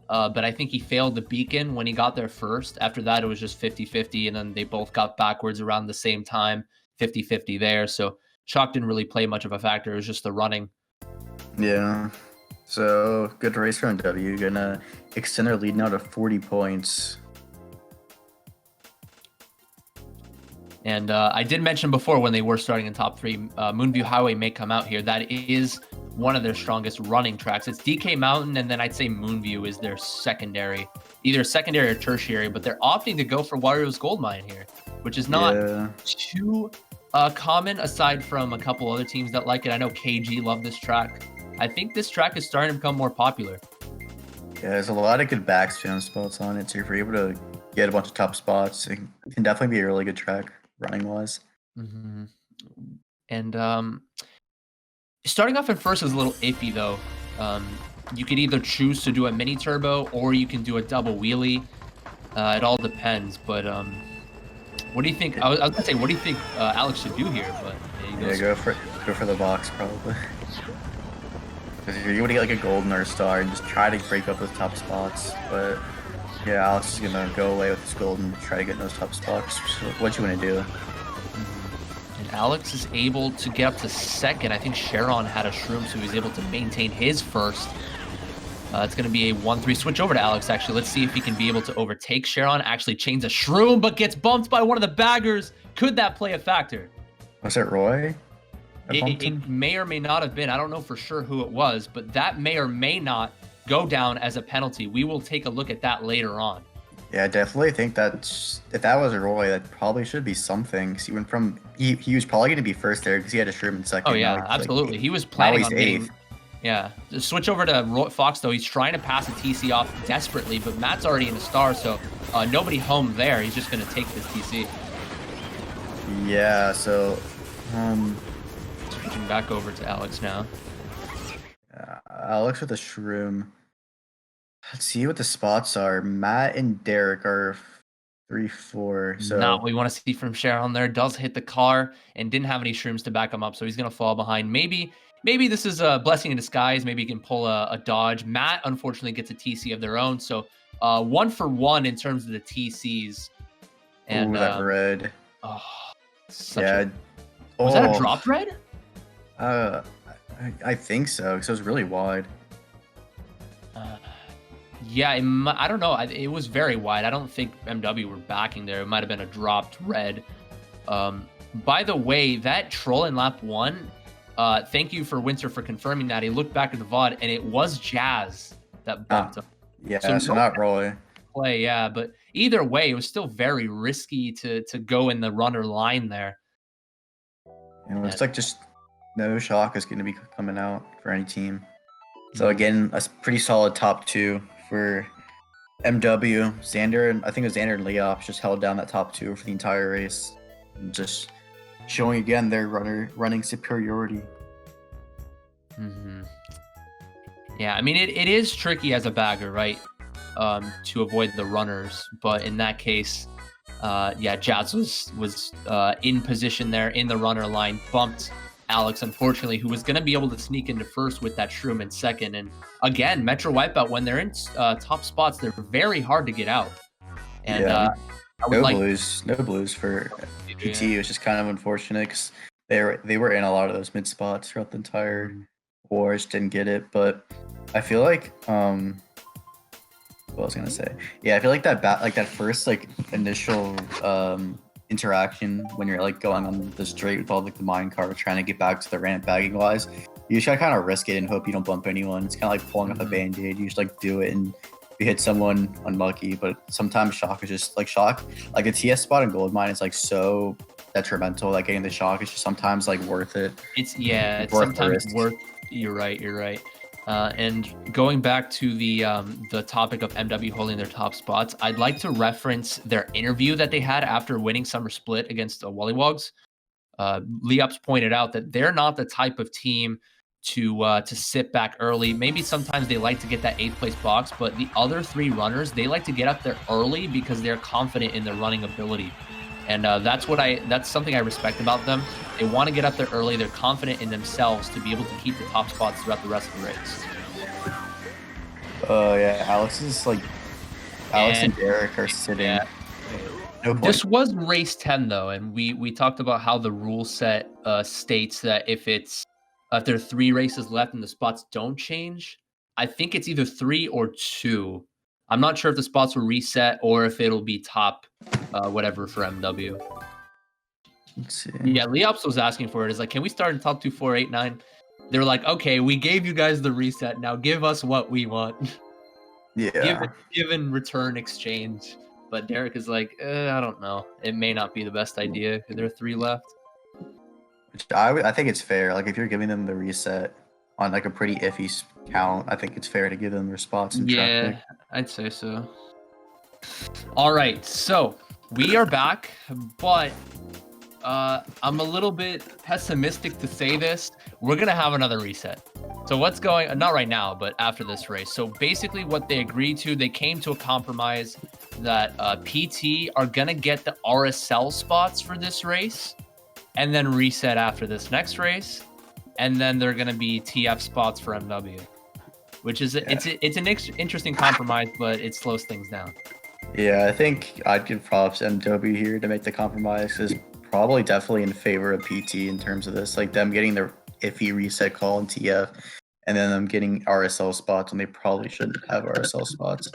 but I think he failed the beacon when he got there first. After that, it was just 50-50, and then they both got backwards around the same time, 50-50 there. So shock didn't really play much of a factor. It was just the running. Yeah. So good race for MW. Gonna extend their lead now to 40 points. And I did mention before when they were starting in top 3, Moonview Highway may come out here. That is one of their strongest running tracks. It's DK Mountain, and then I'd say Moonview is their secondary, either secondary or tertiary, but they're opting to go for Warios Gold Mine here, which is not too common aside from a couple other teams that like it. I know KG love this track. I think this track is starting to become more popular. Yeah, there's a lot of good backspam spots on it, so if you're able to get a bunch of top spots, it can definitely be a really good track. Running wise. Mm-hmm. And starting off at first is a little iffy though. You could either choose to do a mini turbo or you can do a double wheelie. It all depends. But what do you think? I was gonna say, what do you think Alex should do here? But yeah, go for the box probably. Because you're able to get like a golden or a star and just try to break up those top spots, but. Yeah, Alex is gonna go away with his gold and try to get in those top spots. So what you wanna do? And Alex is able to get up to 2nd. I think Sharon had a shroom, so he was able to maintain his 1st. It's gonna be a 1-3 switch over to Alex. Actually, let's see if he can be able to overtake Sharon. Actually chains a shroom, but gets bumped by one of the baggers. Could that play a factor? Was it Roy? It may or may not have been. I don't know for sure who it was, but that may or may not go down as a penalty. We will take a look at that later on. Yeah, I definitely think that if that was a Roy, that probably should be something. 'Cause he went from he was probably gonna be first there because he had a Shroom in Oh second. Now yeah, he's like absolutely. He was now planning he's on eighth. getting. Yeah, just switch over to Fox though. He's trying to pass a TC off desperately, but Matt's already in the star, so nobody home there. He's just gonna take this TC. Yeah, so Switching back over to Alex now. Alex with a Shroom. Let's see what the spots are. Matt and Derek are 3-4. So Not what we want to see from Sharon there. Does hit the car and didn't have any shrooms to back him up, so he's gonna fall behind. Maybe this is a blessing in disguise. Maybe he can pull a dodge. Matt unfortunately gets a TC of their own, so 1 for 1 in terms of the TCs. And that red. Oh, yeah. Was that a dropped red? I think so, because it was really wide. Yeah, I don't know. It was very wide. I don't think MW were backing there. It might have been a dropped red. By the way, that troll in lap 1, thank you for Winter for confirming that. He looked back at the VOD, and it was Jazz that bumped him. Yeah, so not Roy. Play, yeah, but either way, it was still very risky to go in the runner line there. And it looks like just no shock is going to be coming out for any team. So again, a pretty solid top 2 for MW. Xander, and I think it was Xander and Leops just held down that top 2 for the entire race, and just showing again their running superiority. Yeah, I mean it is tricky as a bagger, right? To avoid the runners, but in that case, yeah, Jazz was in position there in the runner line, bumped Alex, unfortunately, who was going to be able to sneak into first with that Shroom in second. And again, Metro Wipeout, when they're in top spots, they're very hard to get out. And no blues for PT. It was just kind of unfortunate because they were in a lot of those mid spots throughout the entire war. Just didn't get it. But I feel like what was I gonna say? Yeah, I feel like that first initial interaction when you're going on the straight with all the mine car trying to get back to the ramp bagging wise, you just gotta kind of risk it and hope you don't bump anyone. It's kind of like pulling off a band-aid. You just do it, and if you hit someone, unlucky. But sometimes shock is just shock. Like a TS spot in gold mine is so detrimental. Getting the shock is just sometimes worth it. It's sometimes worth. You're right. And going back to the topic of MW holding their top spots, I'd like to reference their interview that they had after winning Summer Split against Wollywogs. Leops pointed out that they're not the type of team to sit back early. Maybe sometimes they like to get that 8th place box, but the other 3 runners, they like to get up there early because they're confident in their running ability. And that's something I respect about them. They want to get up there early. They're confident in themselves to be able to keep the top spots throughout the rest of the race. Yeah, Alex and Derek are sitting. Yeah. No point. This was race 10 though, and we talked about how the rule set states that if there are 3 races left and the spots don't change, I think it's either 3 or 2. I'm not sure if the spots will reset or if it'll be top whatever for MW. Let's see. Yeah, Leops was asking for it. It's can we start in top 2, 4, 8, 9? They're like, okay, we gave you guys the reset. Now give us what we want. Yeah. Give in return exchange. But Derek is I don't know. It may not be the best idea because there are 3 left. I think it's fair. If you're giving them the reset on a pretty iffy count, I think it's fair to give them their spots in traffic. I'd say so. All right, so we are back, but I'm a little bit pessimistic to say this. We're gonna have another reset. So what's going? Not right now, but after this race. So basically, what they agreed to, they came to a compromise that PT are gonna get the RSL spots for this race, and then reset after this next race, and then they're gonna be TF spots for MW, which is it's an interesting compromise, but it slows things down. Yeah, I think I'd give props to MW here to make the compromise. Is probably definitely in favor of PT in terms of this, them getting their iffy reset call in TF, and then them getting RSL spots when they probably shouldn't have RSL spots.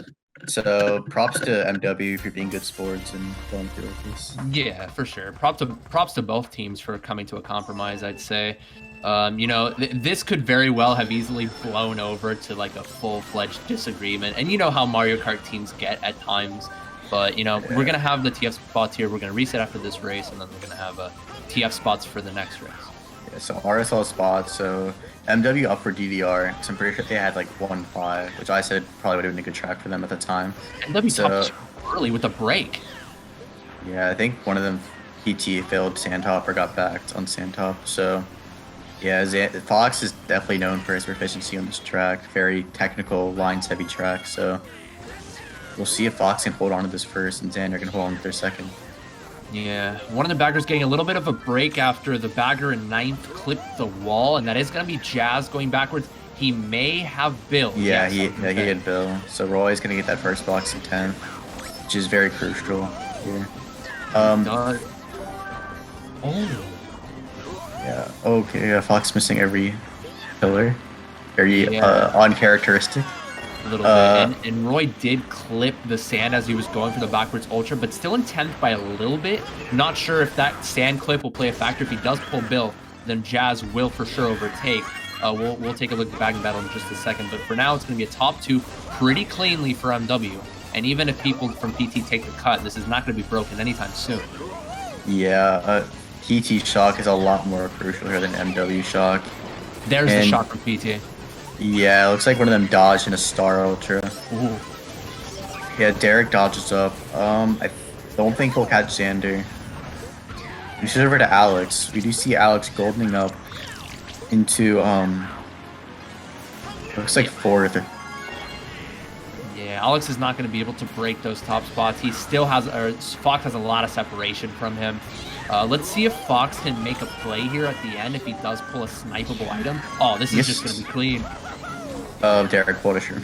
So props to MW for being good sports and going through with this. Yeah, for sure. Props to both teams for coming to a compromise, I'd say. This could very well have easily blown over to a full-fledged disagreement. And you know how Mario Kart teams get at times. But, you know, we're going to have the TF spots here. We're going to reset after this race, and then we're going to have TF spots for the next race. Yeah, so RSL spots. So MW up for DDR. So I'm pretty sure they had like 1-5, which I said probably would have been a good track for them at the time. MW top early with a break. Yeah, I think one of them PT failed Sandtop or got backed on Sandtop. So yeah, Fox is definitely known for his proficiency on this track. Very technical, lines heavy track. So we'll see if Fox can hold on to this first and Xander can hold on to their second. Yeah, one of the baggers getting a little bit of a break after the bagger in 9th clipped the wall, and that is going to be Jazz going backwards. He may have Bill. Yeah, he had Bill. So Roy's going to get that first box in 10th, which is very crucial here. Oh. Yeah, okay, Fox missing every pillar. Very uncharacteristic. A little bit. And Roy did clip the sand as he was going for the backwards ultra, but still in 10th by a little bit. Not sure if that sand clip will play a factor. If he does pull Bill, then Jazz will for sure overtake. We'll take a look at the bagging battle in just a second, but for now it's going to be a top 2 pretty cleanly for MW. And even if people from PT take the cut, this is not going to be broken anytime soon. Yeah, PT shock is a lot more crucial here than MW shock. There's the shock from PT. Yeah, it looks like one of them dodged in a Star Ultra. Ooh. Yeah, Derek dodges up. I don't think he'll catch Xander. We should over to Alex. We do see Alex goldening up into looks like 4th. Yeah, Alex is not going to be able to break those top spots. He still has, Fox has a lot of separation from him. Let's see if Fox can make a play here at the end if he does pull a snipeable item. Oh, this is just going to be clean. Derek pulled a Shroom.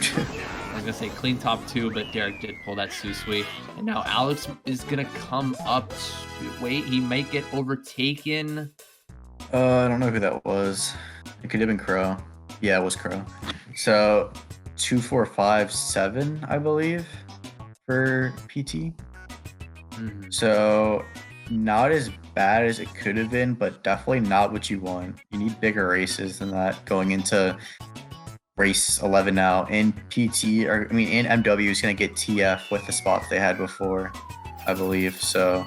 I was going to say clean top 2, but Derek did pull that Susui. And now Alex is going to come up. Wait, he might get overtaken. I don't know who that was. It could have been Crow. Yeah, it was Crow. So 2, 4, 5, 7, I believe, for PT. So not as bad as it could have been, but definitely not what you want. You need bigger races than that going into race 11 now. In PT, or I mean, in MW is going to get TF with the spots they had before, I believe. So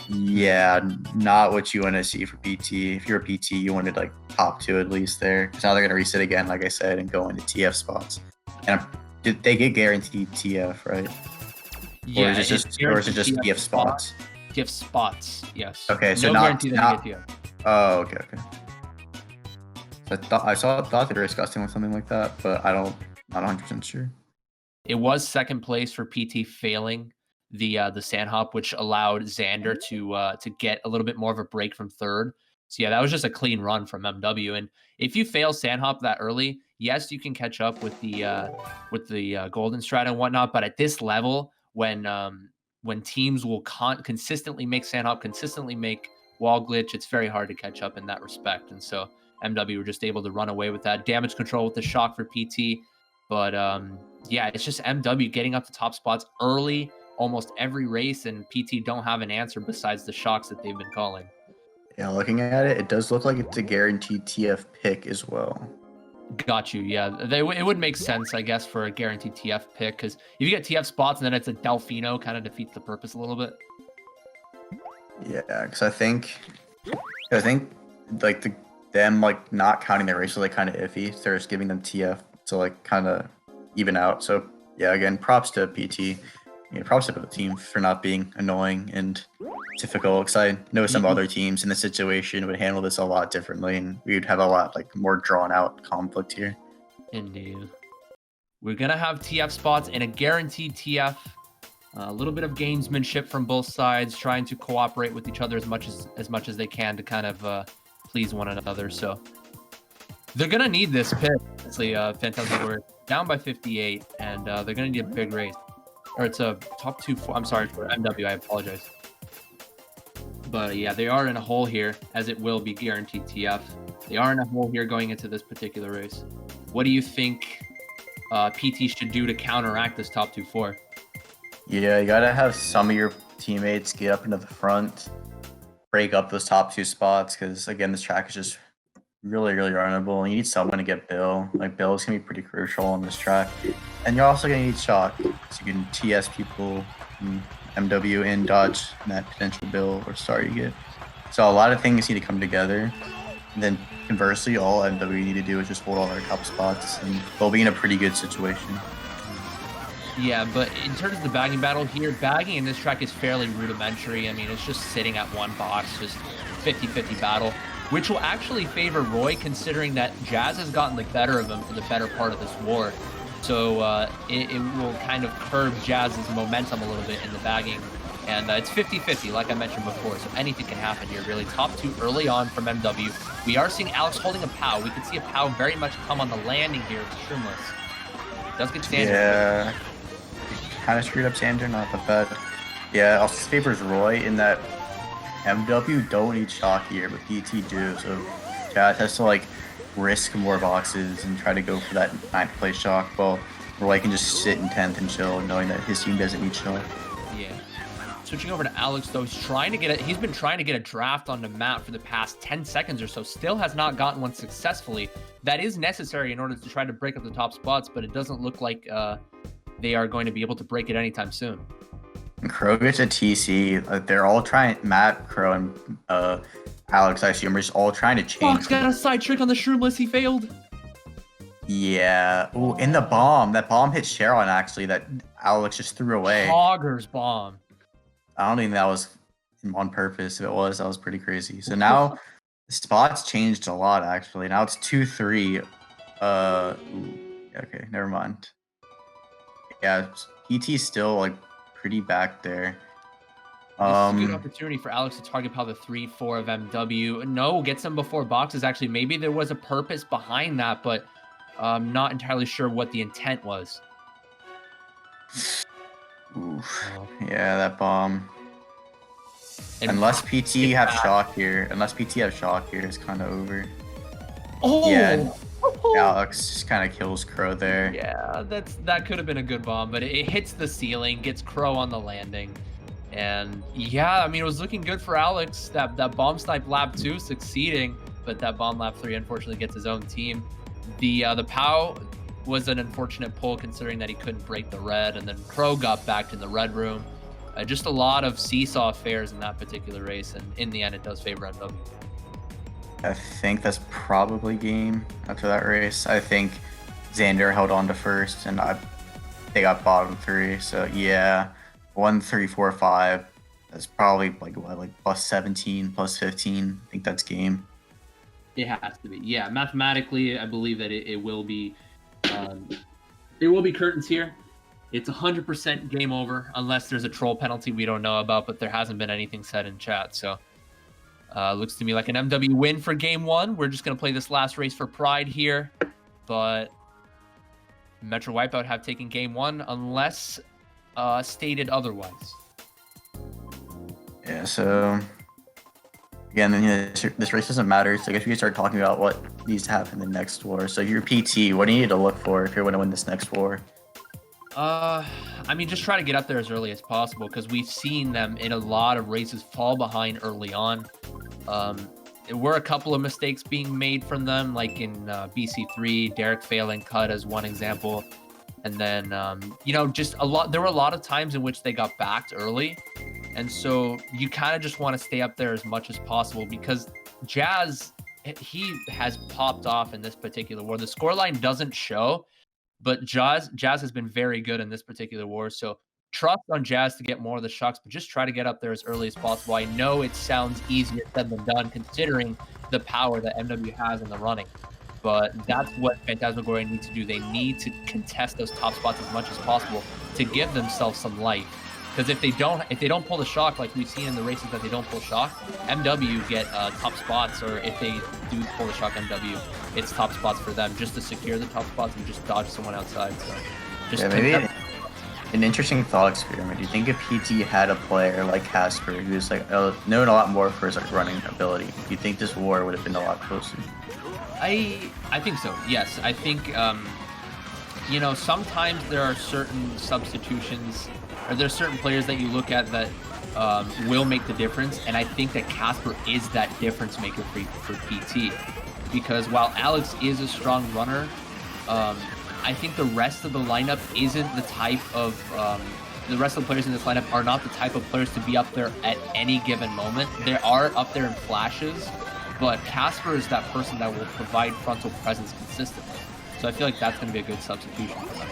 yeah, not what you want to see for PT. If you're a PT, you wanted like top 2 at least there, because now they're going to reset again, like I said, and go into TF spots. And they get guaranteed TF, right? Yeah, or is it just TF spots? TF spots, yes. Okay, so no not. Guarantee that you get TF. Oh, okay. So I thought they were discussing with something like that, but not 100% sure. It was 2nd place for PT failing the sand hop, which allowed Xander to get a little bit more of a break from 3rd. So yeah, that was just a clean run from MW. And if you fail sand hop that early, yes, you can catch up with the golden strat and whatnot. But at this level, when teams will consistently make sand hop, consistently make wall glitch, it's very hard to catch up in that respect. And so MW were just able to run away with that. Damage control with the shock for PT. But yeah, it's just MW getting up to top spots early almost every race, and PT don't have an answer besides the shocks that they've been calling. Yeah, looking at it, it does look like it's a guaranteed TF pick as well. Got you. Yeah, it would make sense, I guess, for a guaranteed TF pick, because if you get TF spots and then it's a Delfino, kind of defeats the purpose a little bit. Yeah, because I think like them like not counting their races like kind of iffy. So they're just giving them TF to like kind of even out. So yeah, again, props to PT. Yeah, props to the team for not being annoying and difficult, because I know some other teams in this situation would handle this a lot differently, and we'd have a lot like more drawn out conflict here. Indeed. We're gonna have TF spots and a guaranteed TF. A little bit of gamesmanship from both sides, trying to cooperate with each other as much as they can to kind of please one another. So they're gonna need this pick. Honestly, Phantasmagoria down by 58, and they're gonna need a big race. Or it's a top 2. I'm sorry for MW. I apologize. But yeah, they are in a hole here, as it will be guaranteed TF. They are in a hole here going into this particular race. What do you think PT should do to counteract this top 2-4? Yeah, you gotta have some of your teammates get up into the front, break up those top 2 spots, because again, this track is just really, really runnable. You need someone to get Bill. Like Bill's gonna be pretty crucial on this track, and you're also gonna need Shock, so you can TS people, and MW and dodge that potential Bill or star you get. So a lot of things need to come together. And then conversely, all MW need to do is just hold all their top spots, and they'll be in a pretty good situation. Yeah, but in terms of the bagging battle here, bagging in this track is fairly rudimentary. I mean, it's just sitting at one box, just 50-50 battle, which will actually favor Roy, considering that Jazz has gotten the better of him for the better part of this war. So it will kind of curb Jazz's momentum a little bit in the bagging. And it's 50-50, like I mentioned before, so anything can happen here, really. Top two early on from MW. We are seeing Alex holding a POW. We can see a POW very much come on the landing here with Shroomless. Does get standard. Yeah. Kind of screwed up Sander, not that bad. Yeah, also favors Roy in that MW don't need Shock here, but PT do, so Jazz has to like risk more boxes and try to go for that 9th place Shock, while Roy can just sit in 10th and chill, knowing that his team doesn't need Shock. Yeah. Switching over to Alex, though, he's been trying to get a draft on the map for the past 10 seconds or so, still has not gotten one successfully. That is necessary in order to try to break up the top spots, but it doesn't look like they are going to be able to break it anytime soon. Crow gets a TC. They're all trying. Matt, Crow, and Alex, I assume, are just all trying to change. Fox got a side trick on the Shroomless. He failed. Yeah. Ooh, in the bomb. That bomb hit Sharon, actually, that Alex just threw away. Hogger's bomb. I don't think that was on purpose. If it was, that was pretty crazy. So now the spots changed a lot, actually. Now it's 2-3. Okay, never mind. Yeah, PT's still like pretty back there. This is a good opportunity for Alex to target POW the 3-4 of MW. No, gets them before boxes. Actually, maybe there was a purpose behind that, but I'm not entirely sure what the intent was. Oof. Yeah, that bomb. And unless PT have Shock here, it's kind of over. Oh! Yeah. Alex just kind of kills Crow there. Yeah, that could have been a good bomb, but it hits the ceiling, gets Crow on the landing. And yeah, I mean, it was looking good for Alex. That bomb snipe lap 2 succeeding, but that bomb lap 3 unfortunately gets his own team. The POW was an unfortunate pull considering that he couldn't break the red, and then Crow got back in the red room. Just a lot of seesaw affairs in that particular race, and in the end, it does favor MW. I think that's probably game after that race. I think Xander held on to first, and they got bottom 3. So yeah, 1, 3, 4, 5. That's probably like plus 17, plus 15. I think that's game. It has to be. Yeah, mathematically, I believe that it will be. There will be curtains here. It's 100% game over unless there's a troll penalty we don't know about, but there hasn't been anything said in chat. So looks to me like an MW win for game 1. We're just going to play this last race for pride here, but Metro Wipeout have taken game 1 unless stated otherwise. Yeah, so again, this race doesn't matter. So I guess we can start talking about what needs to happen in the next war. So if you're PT, what do you need to look for if you're going to win this next war? I mean, just try to get up there as early as possible, because we've seen them in a lot of races fall behind early on. There were a couple of mistakes being made from them, like in BC3, Derek failing cut as one example. And then, just there were a lot of times in which they got backed early. And so you kind of just want to stay up there as much as possible, because Jazz, he has popped off in this particular war. The scoreline doesn't show, but Jazz has been very good in this particular war. So trust on Jazz to get more of the shocks, but just try to get up there as early as possible. I know it sounds easier said than done considering the power that MW has in the running, but that's what Phantasmagoria need to do. They need to contest those top spots as much as possible to give themselves some life. Because if they don't pull the shock, like we've seen in the races that they don't pull shock, MW get top spots, or if they do pull the shock MW, it's top spots for them just to secure the top spots and just dodge someone outside. So just maybe an interesting thought experiment. Do you think if PT had a player like Casper, who's like known a lot more for his like running ability, do you think this war would have been a lot closer? I think so. Yes, I think sometimes there are certain substitutions, or there's certain players that you look at that will make the difference, and I think that Casper is that difference maker for PT. because while Alex is a strong runner, I think the rest of the lineup isn't the type of the rest of the players in this lineup are not the type of players to be up there at any given moment. They are up there in flashes, but Casper is that person that will provide frontal presence consistently. So I feel like that's going to be a good substitution for them.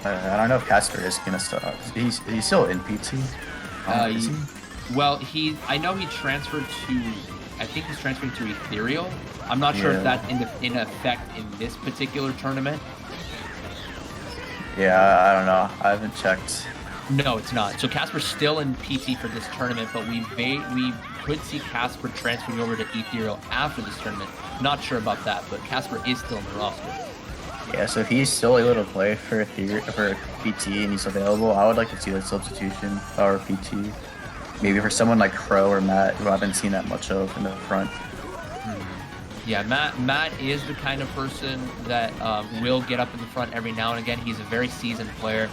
I don't know if Casper is gonna start. He's still in PT. Well, I know he transferred to. I think he's transferring to Ethereal. I'm not sure if that's in effect in this particular tournament. Yeah, I don't know. I haven't checked. No, it's not. So Casper's still in PT for this tournament, but we could see Casper transferring over to Ethereal after this tournament. Not sure about that, but Casper is still in the roster. Yeah, so if he's still able to play for PT and he's available, I would like to see that substitution or PT. Maybe for someone like Crow or Matt, who I haven't seen that much of in the front. Yeah, Matt is the kind of person that will get up in the front every now and again. He's a very seasoned player,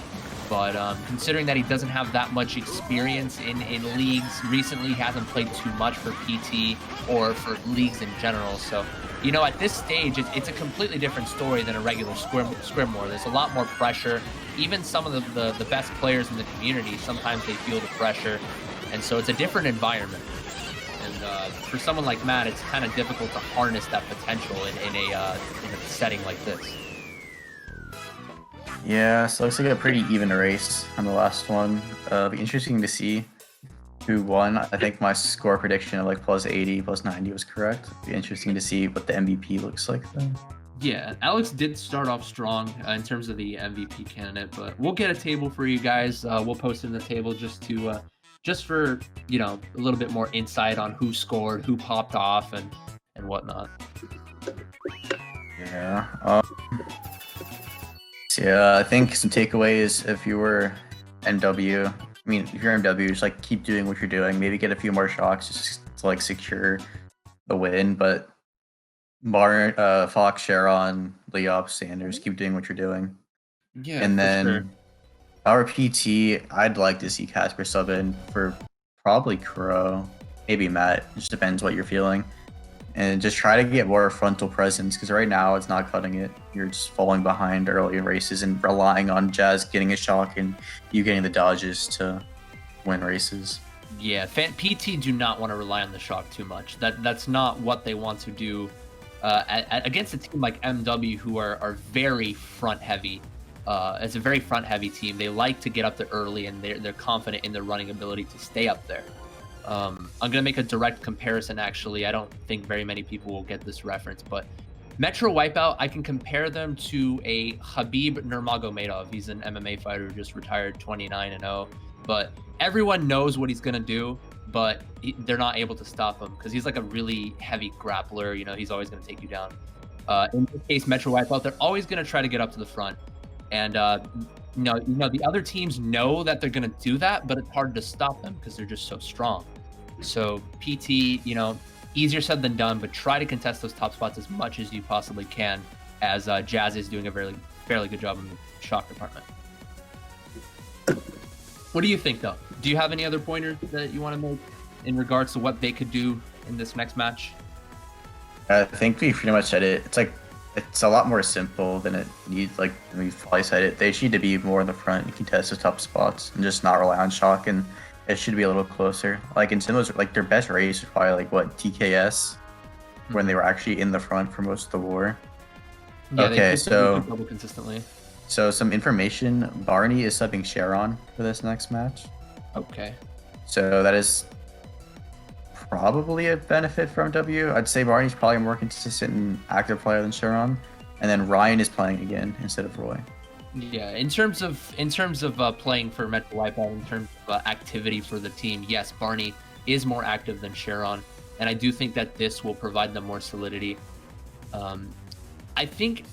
but considering that he doesn't have that much experience in leagues, recently he hasn't played too much for PT or for leagues in general. So, you know, at this stage, it's a completely different story than a regular Scrim War. There's a lot more pressure. Even some of the best players in the community, sometimes they feel the pressure. And so it's a different environment. And for someone like Matt, it's kind of difficult to harness that potential in a setting like this. Yeah, so it looks like a pretty even race on the last one. Be interesting to see who won. I think my score prediction of like plus 80, plus 90 was correct. Be interesting to see what the MVP looks like then. Yeah, Alex did start off strong in terms of the MVP candidate, but we'll get a table for you guys. We'll post in the table just for, you know, a little bit more insight on who scored, who popped off, and whatnot. Yeah. So yeah, I think some takeaways if you were MW. I mean, if you're MW, just like keep doing what you're doing. Maybe get a few more shocks just to like secure the win. But Fox, Sharon, Leop, Sanders, keep doing what you're doing. Yeah, and then. Sure. Our PT, I'd like to see Casper sub in for probably Crow, maybe Matt. It just depends what you're feeling. And just try to get more frontal presence, because right now it's not cutting it. You're just falling behind early in races and relying on Jzck getting a shock and you getting the dodges to win races. Yeah, PT do not want to rely on the shock too much. That's not what they want to do against a team like MW, who are very front heavy. It's a very front-heavy team. They like to get up there early, and they're confident in their running ability to stay up there. I'm going to make a direct comparison, actually. I don't think very many people will get this reference, but Metro Wipeout, I can compare them to a Khabib Nurmagomedov. He's an MMA fighter who just retired 29-0, but everyone knows what he's going to do, but they're not able to stop him because he's like a really heavy grappler. You know, he's always going to take you down. In this case, Metro Wipeout, they're always going to try to get up to the front. And you know, the other teams know that they're going to do that, but it's hard to stop them because they're just so strong. So PT, you know, easier said than done, but try to contest those top spots as much as you possibly can, as Jazz is doing a fairly good job in the shock department. What do you think, though? Do you have any other pointers that you want to make in regards to what they could do in this next match? I think we pretty much said it. It's a lot more simple than it needs. Like we've probably said it. They just need to be more in the front and contest the top spots and just not rely on shock. And it should be a little closer. Like in Simo's, like their best race was probably like what TKS, when they were actually in the front for most of the war. Yeah, okay, so consistently. So some information. Barney is subbing Sharon for this next match. Okay. So that is probably a benefit from MW. I'd say Barney's probably a more consistent and active player than Sharon, and then Ryan is playing again instead of Roy. Yeah, in terms of playing for Metro Wipeout, in terms of activity for the team, yes, Barney is more active than Sharon, and I do think that this will provide them more solidity. I think,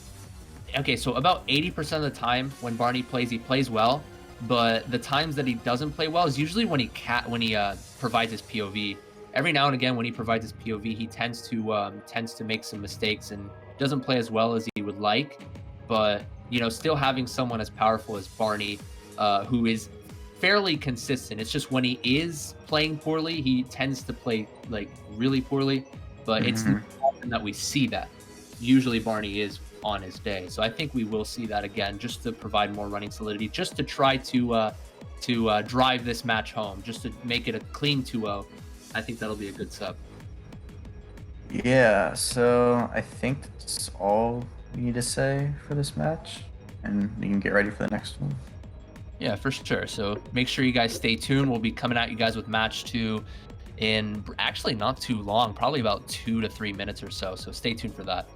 okay, so about 80% of the time when Barney plays, he plays well, but the times that he doesn't play well is usually when he provides his POV. Every now and again, when he provides his POV, he tends to make some mistakes and doesn't play as well as he would like. But you know, still having someone as powerful as Barney, who is fairly consistent. It's just when he is playing poorly, he tends to play like really poorly. But it's often that we see that. Usually Barney is on his day, so I think we will see that again, just to provide more running solidity, just to try to drive this match home, just to make it a clean 2-0. I think that'll be a good sub. Yeah, so I think that's all we need to say for this match, and you can get ready for the next one. Yeah, for sure. So make sure you guys stay tuned. We'll be coming at you guys with match 2 in actually not too long, probably about 2 to 3 minutes or so. So stay tuned for that.